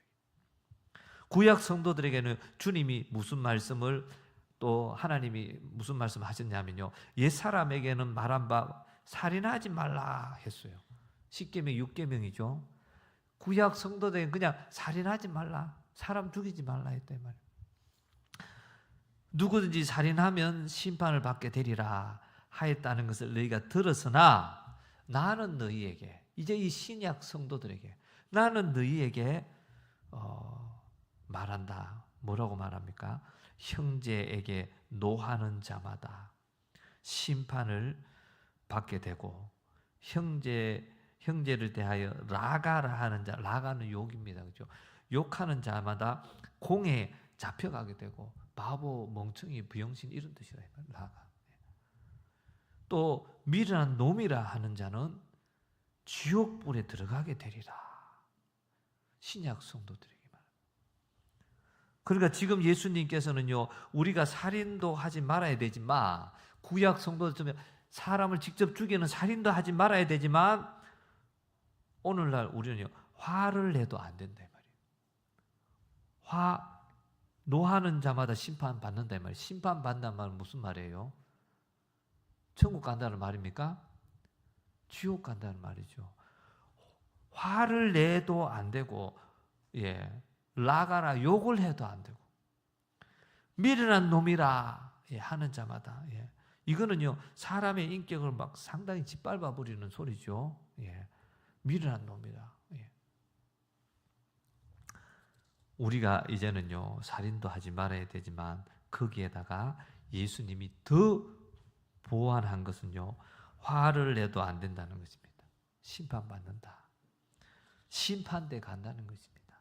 구약 성도들에게는 주님이 무슨 말씀을 또 하나님이 무슨 말씀 하셨냐면요 옛 사람에게는 말한 바 살인하지 말라 했어요. 10계명 6계명이죠. 구약 성도들에게는 그냥 살인하지 말라, 사람 죽이지 말라 했단 말이에요. 누구든지 살인하면 심판을 받게 되리라 하였다는 것을 너희가 들었으나 나는 너희에게, 이제 이 신약 성도들에게 나는 너희에게 말한다. 뭐라고 말합니까? 형제에게 노하는 자마다 심판을 받게 되고 형제를 대하여 라가라 하는 자, 라가는 욕입니다. 그죠? 욕하는 자마다 공에 잡혀가게 되고 바보, 멍청이, 부영신 이런 뜻이라 해요. 라가. 또 미련한 놈이라 하는 자는 지옥불에 들어가게 되리라. 신약 성도들에게 말합니다. 그러니까 지금 예수님께서는요 우리가 살인도 하지 말아야 되지만, 구약 성도들 사람을 직접 죽이는 살인도 하지 말아야 되지만, 오늘날 우리는요 화를 내도 안 된다 말이에요. 노하는 자마다 심판받는다 말이에요. 심판받는다는 말은 무슨 말이에요? 천국 간다는 말입니까? 지옥 간다는 말이죠. 화를 내도 안 되고, 라가라 욕을 해도 안 되고, 미련한 놈이라 하는 자마다, 이거는요 사람의 인격을 막 상당히 짓밟아 버리는 소리죠. 미련한 놈이라. 우리가 이제는요 살인도 하지 말아야 되지만 거기에다가 예수님이 더 보완한 것은요 화를 내도 안 된다는 것입니다. 심판받는다. 심판대 간다는 것입니다.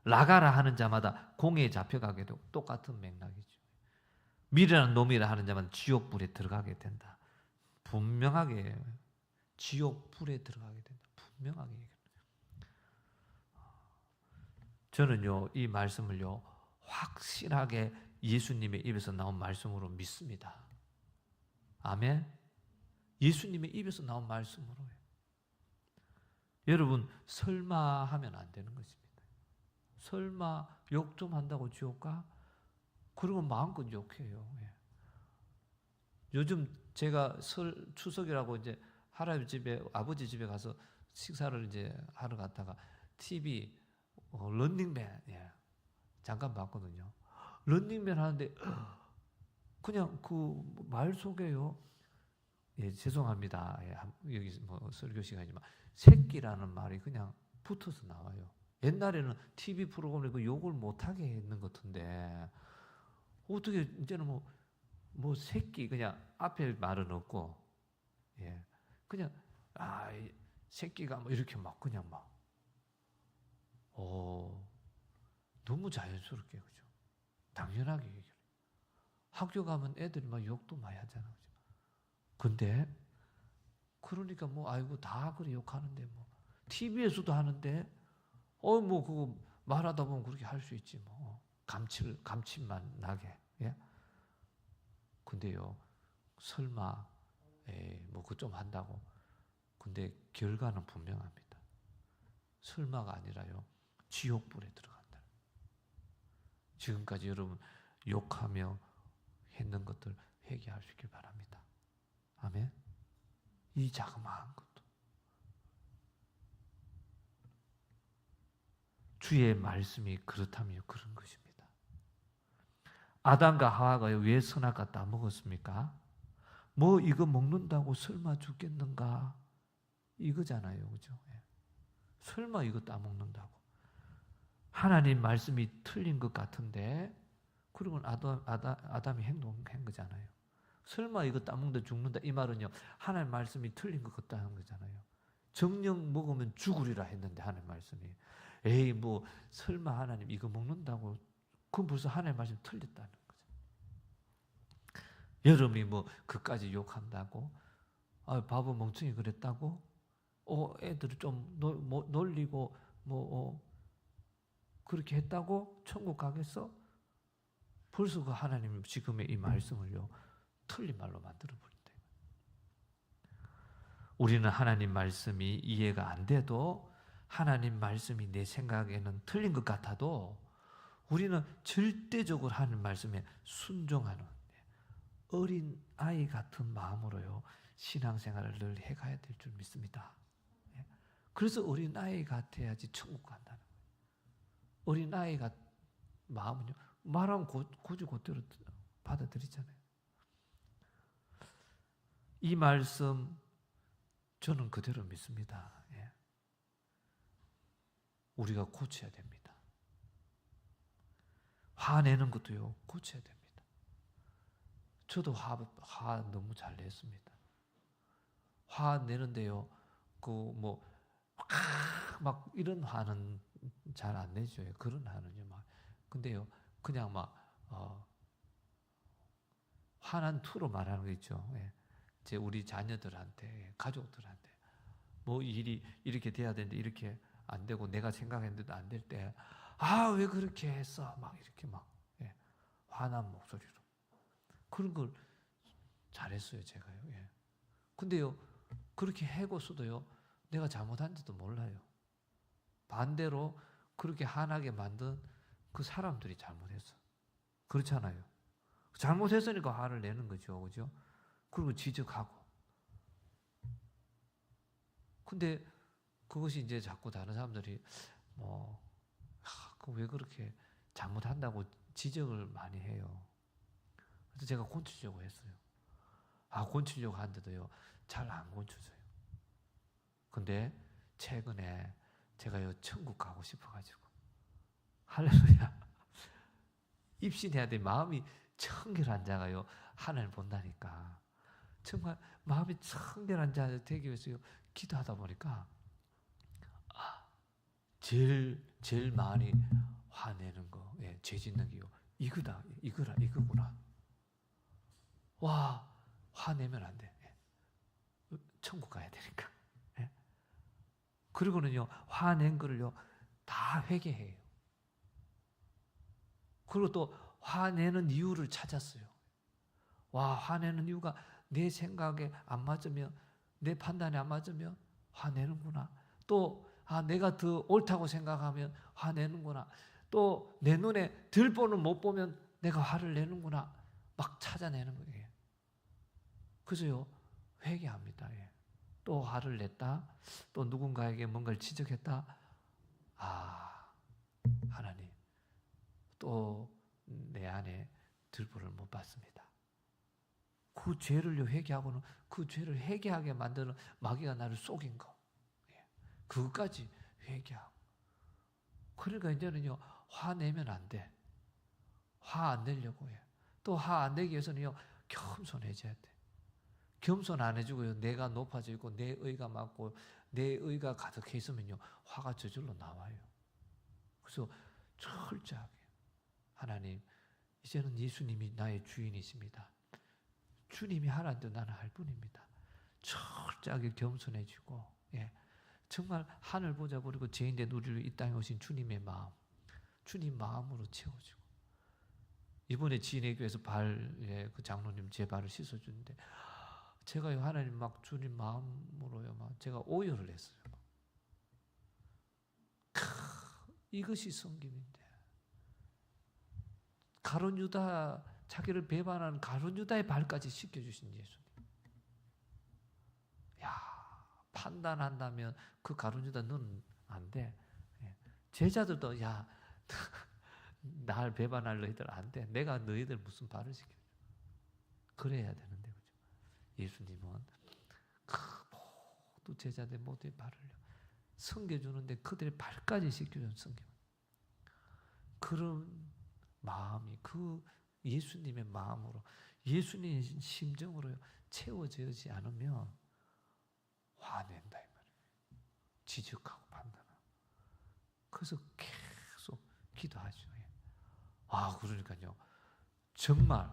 라가라 하는 자마다 공에 잡혀가게 되고 똑같은 맥락이죠. 미련한 놈이라 하는 자만 지옥불에 들어가게 된다. 분명하게 지옥불에 들어가게 된다. 분명하게 얘기합니다. 저는요 이 말씀을요 확실하게 예수님의 입에서 나온 말씀으로 믿습니다. 아멘. 예수님의 입에서 나온 말씀으로. 여러분 설마 하면 안 되는 것입니다. 설마 욕 좀 한다고 지옥 가? 그러면 마음껏 욕해요. 요즘 제가 추석이라고 이제 할아버지 집에, 아버지 집에 가서 식사를 이제 하러 갔다가 TV 런닝맨 잠깐 봤거든요. 런닝맨 하는데 그냥 그 말 속에요 예, 죄송합니다. 예, 여기 뭐 설교 시간이지만 새끼라는 말이 그냥 붙어서 나와요. 옛날에는 TV 프로그램에 그 욕을 못하게 했는 것 같은데 어떻게 이제는 뭐 새끼 그냥 앞에 말은 없고 예, 그냥 이 새끼가 뭐 이렇게 막 그냥 막 너무 자연스럽게 그죠? 당연하게 얘기를. 학교 가면 애들이 막 욕도 많이 하잖아. 그죠? 근데 그러니까 뭐 아이고 다 그래 욕하는데 뭐 TV에서도 하는데 뭐 그거 말하다 보면 그렇게 할 수 있지 뭐 감칠만 나게. 예? 근데요 설마 뭐 그거 좀 한다고 근데 결과는 분명합니다. 설마가 아니라요 지옥불에 들어간다. 지금까지 여러분 욕하며 했는 것들 회개할 수 있길 바랍니다. 아멘. 이 자그마한 것도 주의 말씀이 그렇다면 그런 것입니다. 아담과 하와가 왜 선악과 따먹었습니까? 뭐 이거 먹는다고 설마 죽겠는가? 이거잖아요. 그죠? 설마 이거 따먹는다고. 하나님 말씀이 틀린 것 같은데 그러면 아담이 행동한 거잖아요. 설마 이거 따먹는다 죽는다 이 말은요. 하나님 말씀이 틀린 것 같다는 거잖아요. 정령 먹으면 죽으리라 했는데 하나님 말씀이 뭐 설마 하나님 이거 먹는다고 그건 벌써 하나님 말씀 틀렸다는 거죠. 여러분이 뭐 그까지 욕한다고 바보 멍청이 그랬다고 애들을 좀 놀리고 그렇게 했다고 천국 가겠어? 벌써 그 하나님 지금의 이 말씀을요 틀린 말로 만들어 버린다. 우리는 하나님 말씀이 이해가 안 돼도 하나님 말씀이 내 생각에는 틀린 것 같아도 우리는 절대적으로 하나님 말씀에 순종하는 어린 아이 같은 마음으로요 신앙생활을 늘 해가야 될 줄 믿습니다. 그래서 어린 아이 같아야지 천국 간다는 거예요. 어린 아이가 마음은요 말하면 고지 곧대로 받아들이잖아요. 이 말씀 저는 그대로 믿습니다. 우리가 고쳐야 됩니다. 화내는 것도요 고쳐야 됩니다. 저도 화 너무 잘 냈습니다. 화내는데요 막 이런 화는 잘 안 내죠. 그런 화는요 막 근데요 그냥 막 화난 투로 말하는 거 있죠. 제 우리 자녀들한테 가족들한테 뭐 일이 이렇게 돼야 되는데 이렇게 안 되고 내가 생각했는데도 안 될 때 왜 그렇게 했어? 막 이렇게 막 화난 목소리로 그런 걸 잘했어요 제가요. 근데요 그렇게 해고서도요 내가 잘못한지도 몰라요. 반대로 그렇게 화나게 만든 그 사람들이 잘못했어. 그렇잖아요. 잘못했으니까 화를 내는 거죠, 그죠? 그리고 지적하고. 근데 그것이 이제 자꾸 다른 사람들이 왜 그렇게 잘못한다고 지적을 많이 해요. 그래서 제가 고치려고 했어요. 고치려고 하는데도요, 잘 안 고쳐져요. 근데 최근에 제가요, 천국 가고 싶어가지고. 할렐루야. 입신해야 돼. 마음이 청결한 자가요, 하나님 본다니까. 정말 마음이 청결한 자 되기 위해서 기도하다 보니까 제일 많이 화내는 거, 죄 짓는 게요. 이거구나. 와, 화내면 안 돼. 천국 가야 되니까. 그리고는요, 화낸 거를요, 다 회개해요. 그리고 또 화내는 이유를 찾았어요. 화내는 이유가 내 생각에 안 맞으면, 내 판단에 안 맞으면 화내는구나. 또 내가 더 옳다고 생각하면 화내는구나. 또 내 눈에 들보는 못 보면 내가 화를 내는구나. 막 찾아내는 거예요. 그래서요, 회개합니다. 또 화를 냈다. 또 누군가에게 뭔가를 지적했다. 하나님, 또 내 안에 들보를 못 받습니다. 그 죄를요 회개하고는 그 죄를 회개하게 만드는 마귀가 나를 속인 거. 예. 그것까지 회개하고. 그러니까 이제는요 화내면 안 돼. 화 안 내려고 해. 또 화 안 내기 위해서는요 겸손해져야 돼. 겸손 안 해주고요 내가 높아지고 내 의가 많고 내 의가 가득해 있으면요 화가 저절로 나와요. 그래서 철저하게 하나님 이제는 예수님이 나의 주인이십니다. 주님이 하라는 대로 나는 할 뿐입니다. 철저하게 겸손해지고 예. 정말 하늘 보자 버리고 죄인된 우리를 이 땅에 오신 주님의 마음, 주님 마음으로 채워지고 이번에 지인의 교회에서 그 장로님 제 발을 씻어주는데 제가요 하나님 막 주님 마음으로요 막 제가 오열을 했어요. 이것이 성김인데 가룟 유다 자기를 배반하는 가룟 유다의 발까지 씻겨주신 예수님. 야 판단한다면 그 가룟 유다 너는 안 돼. 제자들도 야 날 배반할 너희들 안 돼. 내가 너희들 무슨 발을 씻겨줘. 그래야 되는데 그죠. 예수님은 그 모두 제자들 모두의 발을요 섬겨주는데 그들의 발까지 씻겨준 성경. 그런 마음이 그 예수님의 마음으로 예수님의 심정으로 채워지지 않으면 화낸다 이 말이에요. 지적하고 판단하고. 그래서 계속 기도하죠. 그러니까요. 정말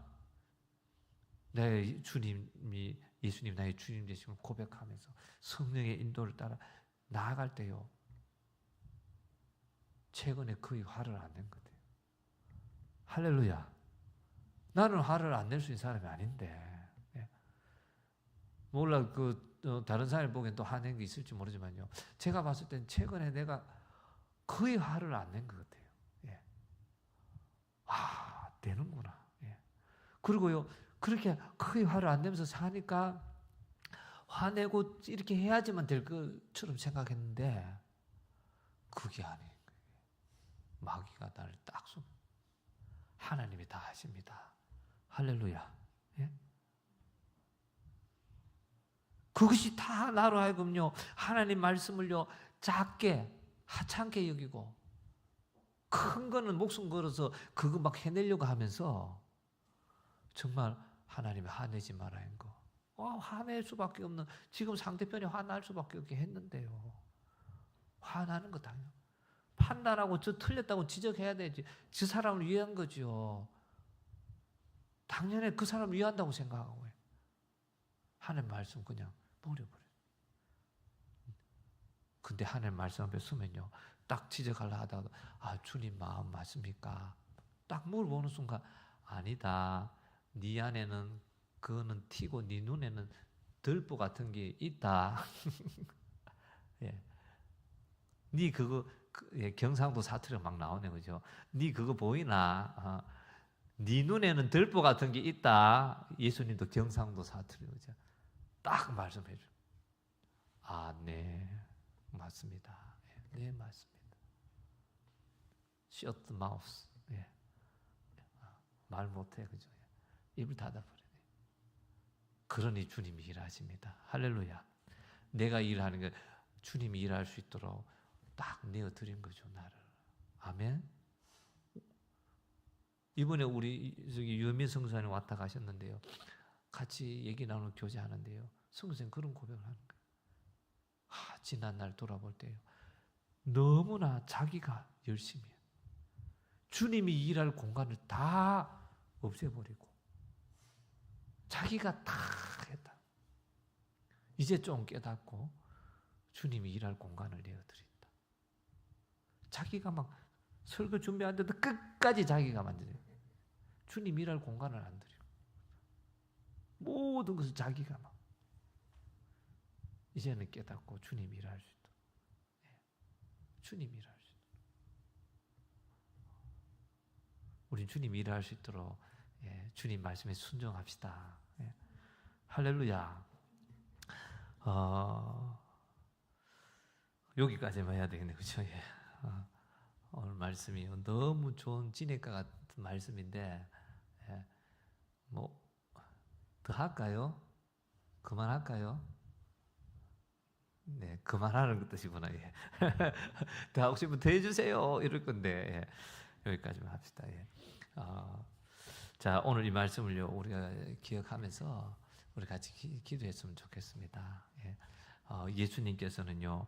내 주님이 예수님 나의 주님 되심을 고백하면서 성령의 인도를 따라 나아갈 때요. 최근에 거의 화를 안 낸 것 같아요. 할렐루야. 나는 화를 안 낼 수 있는 사람이 아닌데. 몰라 다른 사람이 보기엔 또 화낸 게 있을지 모르지만요. 제가 봤을 땐 최근에 내가 거의 화를 안 낸 것 같아요. 되는구나. 그리고요, 그렇게 거의 화를 안 내면서 사니까 화내고 이렇게 해야지만 될 것처럼 생각했는데 그게 아닌 거예요. 마귀가 나를 딱 쏘. 하나님이 다 하십니다. 할렐루야. 그것이 다 나로 하여금요 하나님 말씀을요 작게 하찮게 여기고 큰 거는 목숨 걸어서 그거 막 해내려고 하면서 정말 하나님이 화내지 말라는 거. 화낼 수밖에 없는 지금 상대편이 화날 수밖에 없게 했는데요. 화나는 거 당연. 판단하고 저 틀렸다고 지적해야 되지. 저 사람을 위한 거죠. 당연히 그 사람을 위한다고 생각하고 해. 하나님 말씀 그냥 버려버려요. 근데 하나님 말씀 앞에 서면요. 딱 지적하려 하다가 주님 마음 맞습니까? 딱 물어보는 순간 아니다. 네 안에는 그거는 티고 네 눈에는 들보 같은 게 있다. 예. 네 그거 경상도 사투리가 막 나오네 그죠? 네 그거 보이나? 네 눈에는 들보 같은 게 있다. 예수님도 경상도 사투리 그죠? 딱 말씀해 줘. 네. 맞습니다. 네, 맞습니다. Shut the mouth. 말 못해, 그죠? 입을 닫아버려요. 그러니 주님이 일하십니다. 할렐루야. 내가 일하는 게 주님이 일할 수 있도록 딱 내어드린 거죠, 나를. 아멘. 이번에 우리 유미 성사님 왔다 가셨는데요. 같이 얘기 나누고 교제하는데요. 성사님 그런 고백을 하는 거예요. 지난 날 돌아볼 때요. 너무나 자기가 열심히 해요. 주님이 일할 공간을 다 없애버리고 자기가 다 했다. 이제 좀 깨닫고 주님이 일할 공간을 내어드린다. 자기가 막 설교 준비하는데도 끝까지 자기가 만들어요. 주님 일할 공간을 안 드려요. 모든 것을 자기가 막 이제는 깨닫고 주님이 일할 수 있도록. 주님이 일할 수 있도록. 우린 주님이 일할 수 있도록 주님 말씀에 순종합시다. 할렐루야. 여기까지만 해야 되겠네, 그렇죠? 오늘 말씀이 너무 좋은 진액과 같은 말씀인데, 더 할까요? 그만할까요? 네, 그만하는 뜻이구나. 예. 더 하고 싶으면 더 해주세요. 이럴 건데 여기까지만 합시다. 자, 오늘 이 말씀을요 우리가 기억하면서 우리 같이 기도했으면 좋겠습니다. 예수님께서는요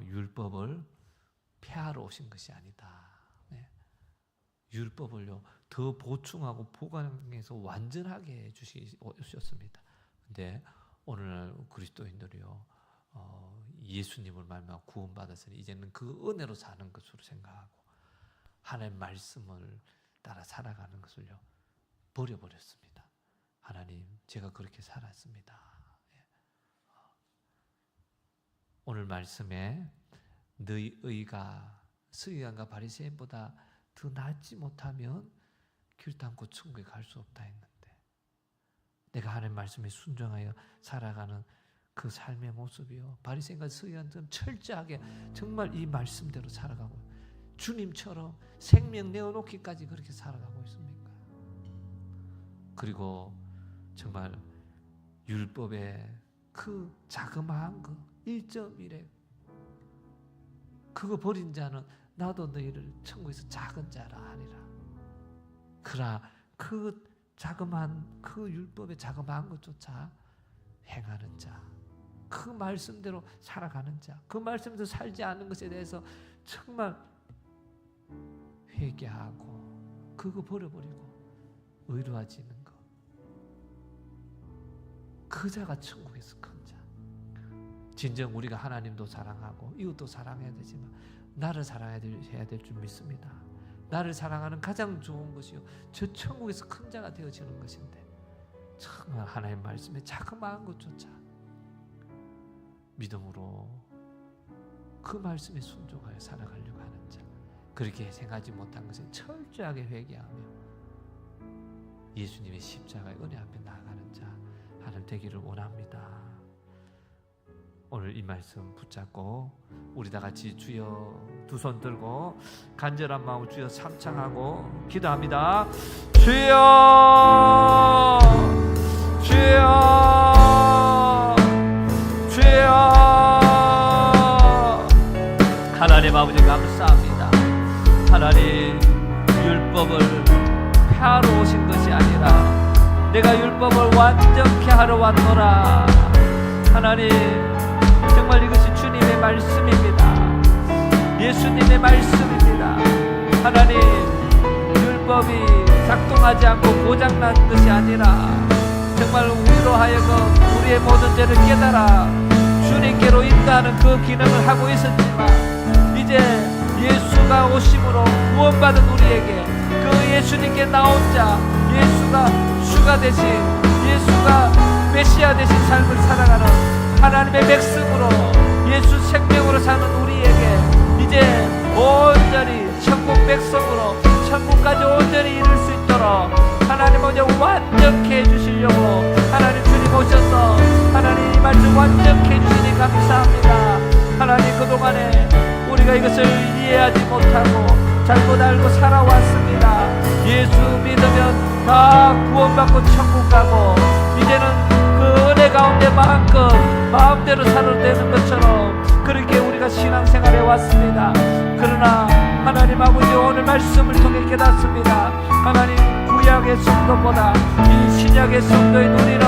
율법을 폐하러 오신 것이 아니다. 율법을요 더 보충하고 보강해서 완전하게 해주셨습니다. 근데 오늘날 그리스도인들이요 예수님을 말미암아 구원받았으니 이제는 그 은혜로 사는 것으로 생각하고 하나님의 말씀을 따라 살아가는 것을요 버려버렸습니다. 하나님, 제가 그렇게 살았습니다. 오늘 말씀에 너희 의가 서기관과 바리새인보다 더 낫지 못하면 결단코 천국에 갈 수 없다 했는데, 내가 하나님 말씀에 순종하여 살아가는 그 삶의 모습이요 바리새인과 서기관들은 철저하게 정말 이 말씀대로 살아가고 주님처럼 생명 내어놓기까지 그렇게 살아가고 있습니까? 그리고 정말 율법의 그 자그마한 거 1.1에 그거 버린 자는 나도 너희를 천국에서 작은 자라 하리라. 그러나 그 자그마한 그 율법의 자그마한 것조차 행하는 자, 그 말씀대로 살아가는 자, 그 말씀대로 살지 않는 것에 대해서 정말 회개하고 그거 버려버리고 의로워지는 것, 그 자가 천국에서 큰 자. 진정 우리가 하나님도 사랑하고 이웃도 사랑해야 되지만 나를 사랑해야 될 줄 믿습니다. 나를 사랑하는 가장 좋은 것이요 저 천국에서 큰 자가 되어지는 것인데, 정말 하나님 말씀에 자그마한 것조차 믿음으로 그 말씀에 순종하여 살아가려고 하는 자, 그렇게 생각하지 못한 것을 철저하게 회개하며 예수님의 십자가의 은혜 앞에 나아가는 자 하나님 되기를 원합니다. 오늘 이 말씀 붙잡고 우리 다 같이 주여 두 손 들고 간절한 마음으로 주여 삼창하고 기도합니다. 주여, 주여, 주여. 하나님 아버지 감사합니다. 하나님, 율법을 폐하러 오신 것이 아니라 내가 율법을 완전케 하러 왔노라. 하나님, 정말 이것이 주님의 말씀입니다. 예수님의 말씀입니다. 하나님, 율법이 작동하지 않고 고장난 것이 아니라 정말 우리로 하여금 우리의 모든 죄를 깨달아 주님께로 인도하는 그 기능을 하고 있었지만, 이제 예수가 오심으로 구원받은 우리에게 그 예수님께 나온 자, 예수가 주가 되신, 예수가 메시아 되신 삶을 살아가는 하나님의 백성으로, 예수 생명으로 사는 우리에게 이제 온전히 천국 백성으로 천국까지 온전히 이룰 수 있도록 하나님 먼저 완전케 해주시려고 하나님 주님 오셔서 하나님 이 말씀 완전케 해주시니 감사합니다. 하나님, 그동안에 우리가 이것을 이해하지 못하고 잘못 알고 살아왔습니다. 예수 믿으면 다 구원받고 천국 가고 이제는 그 은혜 가운데 마음껏 마음대로 살아도 되는 것처럼 그렇게 우리가 신앙생활해 왔습니다. 그러나 하나님 아버지, 오늘 말씀을 통해 깨닫습니다. 하나님, 구약의 성도보다 이 신약의 성도인 우리는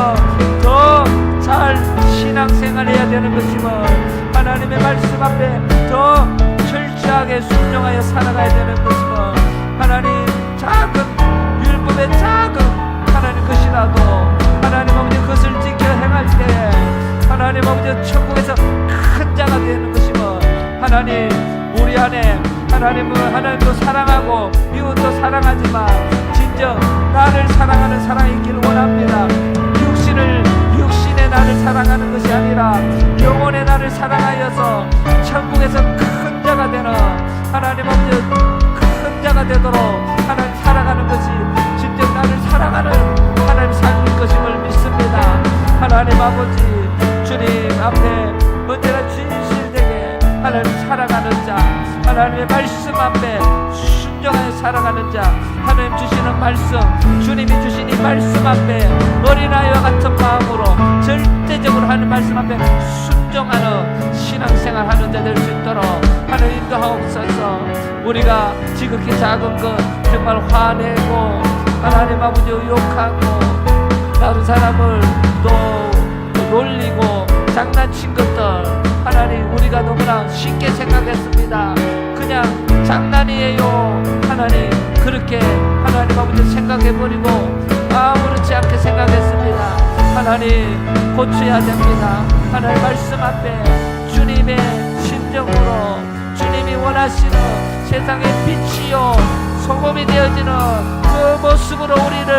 더 잘 신앙생활해야 되는 것임을, 하나님의 말씀 앞에 더 철저하게 순종하여 살아가야 되는 것임을, 하나님, 작은 율법의 작은 하나님 것이라도 하나님 아버지 그것을 지켜 행할 때에 하나님 아버지 천국에서 큰 자가 되는 것임을, 하나님, 우리 안에 하나님도 사랑하고 이웃도 사랑하지만 진정 나를 사랑하는 사랑이 있기를 원합니다. 육신의 나를 사랑하는 것이 아니라 영혼의 나를 사랑하여서 천국에서 큰 자가 되는 하나님 아버지 큰 자가 되도록 하나님 살아가는 것이 진정 나를 사랑하는 하나님 삶일 것임을 믿습니다. 하나님 아버지, 주님 앞에 언제나 진실되게 하나님 살아가는 자, 하나님의 말씀 앞에 순종하여 살아가는 자, 하나님 주시는 말씀, 주님이 주신 이 말씀 앞에 어린아이와 같은 마음으로 절대적으로 하는 말씀 앞에 순종하는 신앙생활 하는 자 될 수 있도록 하나님 인도하옵소서. 우리가 지극히 작은 것 정말 화내고 하나님 아버지 욕하고 다른 사람을 또 놀리고 장난친 것들 하나님 우리가 너무나 쉽게 생각했습니다. 그냥 장난이에요. 하나님 그렇게 하나님 아버지 생각해버리고 아무렇지 않게 생각했습니다. 하나님 고쳐야 됩니다. 하나님 말씀 앞에 주님의 심정으로 주님이 원하시는 세상의 빛이요 소금이 되어지는 그 모습으로 우리를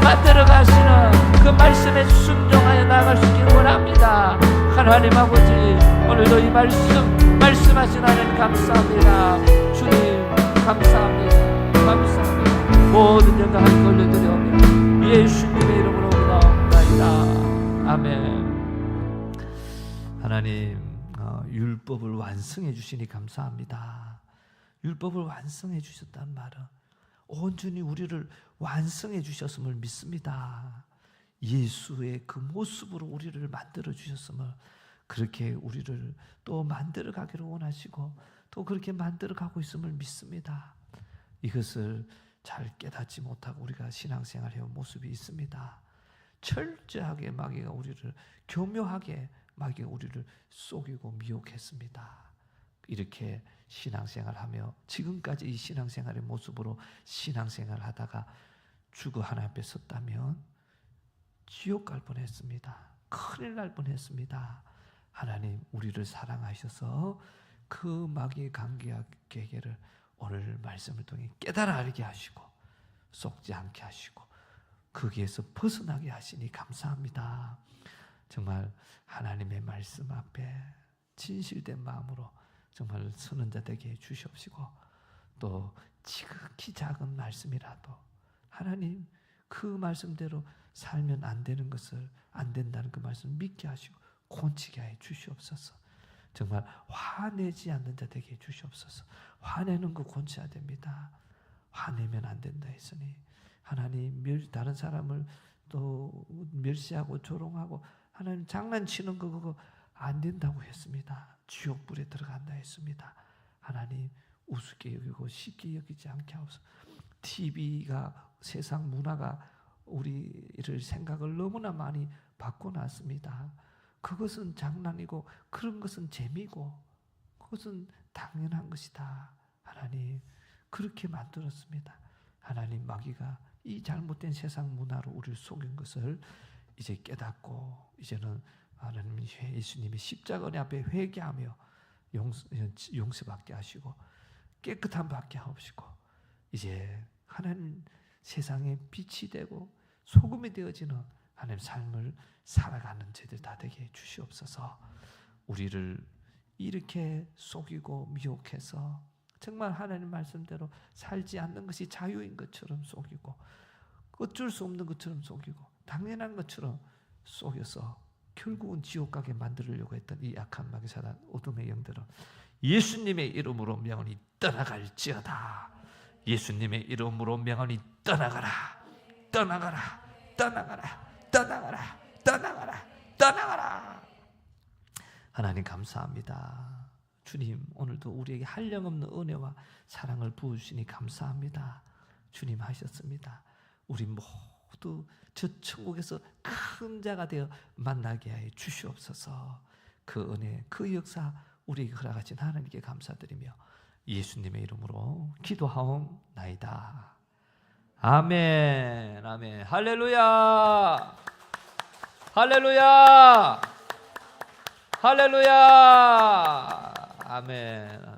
만들어 가시는 그 말씀에 순종하여 나아갈 수 있기를 원합니다. 하나님 아버지 오늘도 이 말씀하신 하나님 감사합니다. 주님 감사합니다. 감사합니다. 모든 영광 하나님 올려드려오며 예수님의 이름으로 기도합니다. 아멘. 하나님 율법을 완성해 주시니 감사합니다. 율법을 완성해 주셨단 말은 온전히 우리를 완성해 주셨음을 믿습니다. 예수의 그 모습으로 우리를 만들어 주셨음을, 그렇게 우리를 또 만들어 가기를 원하시고 또 그렇게 만들어 가고 있음을 믿습니다. 이것을 잘 깨닫지 못하고 우리가 신앙생활해온 모습이 있습니다. 철저하게 마귀가 우리를 교묘하게 마귀가 우리를 속이고 미혹했습니다. 이렇게 신앙생활하며 지금까지 이 신앙생활의 모습으로 신앙생활을 하다가 죽어 하나님 앞에 섰다면 지옥 갈 뻔했습니다. 큰일 날 뻔했습니다. 하나님 우리를 사랑하셔서 그 마귀의 강기와 계계를 오늘 말씀을 통해 깨달아 알게 하시고 속지 않게 하시고 거기에서 벗어나게 하시니 감사합니다. 정말 하나님의 말씀 앞에 진실된 마음으로 정말 서는 자 되게 해 주시옵시고 또 지극히 작은 말씀이라도 하나님 그 말씀대로 살면 안 되는 것을 안 된다는 그 말씀을 믿게 하시고 곤치게 해 주시옵소서. 정말 화내지 않는 자 되게 해 주시옵소서. 화내는 거 곤치해야 됩니다. 화내면 안 된다 했으니 하나님 다른 사람을 또 멸시하고 조롱하고 하나님 장난치는 거 그거 안 된다고 했습니다. 지옥불에 들어간다 했습니다. 하나님 우습게 여기고 쉽게 여기지 않게 하옵소서. TV가 세상 문화가 우리를 생각을 너무나 많이 바꿔놨습니다. 그것은 장난이고 그런 것은 재미고 그것은 당연한 것이다. 하나님 그렇게 만들었습니다. 하나님 마귀가 이 잘못된 세상 문화로 우리를 속인 것을 이제 깨닫고 이제는 하나님 예수님의 십자가 앞에 회개하며 용서받게 하시고 깨끗함 받게 하옵시고 이제 하나님 세상에 빛이 되고 소금이 되어지는 하나님 삶을 살아가는 저희들 다 되게 주시옵소서. 우리를 이렇게 속이고 미혹해서 정말 하나님 말씀대로 살지 않는 것이 자유인 것처럼 속이고 어쩔 수 없는 것처럼 속이고 당연한 것처럼 속여서 결국은 지옥 가게 만들려고 했던 이 악한 마귀 사단 어둠의 영들은 예수님의 이름으로 명하니 떠나갈지어다. 예수님의 이름으로 명하니 떠나가라. 떠나가라. 떠나가라. 떠나가라. 떠나가라. 떠나가라. 하나님 감사합니다. 주님 오늘도 우리에게 한량없는 은혜와 사랑을 부으시니 감사합니다. 주님 하셨습니다. 우리 모두 저 천국에서 큰 자가 되어 만나게 하여 주시옵소서. 그 은혜 그 역사 우리에게 허락하신 하나님께 감사드리며 예수님의 이름으로 기도하옵나이다. 아멘. 아멘. 할렐루야. 할렐루야. 할렐루야. 아멘.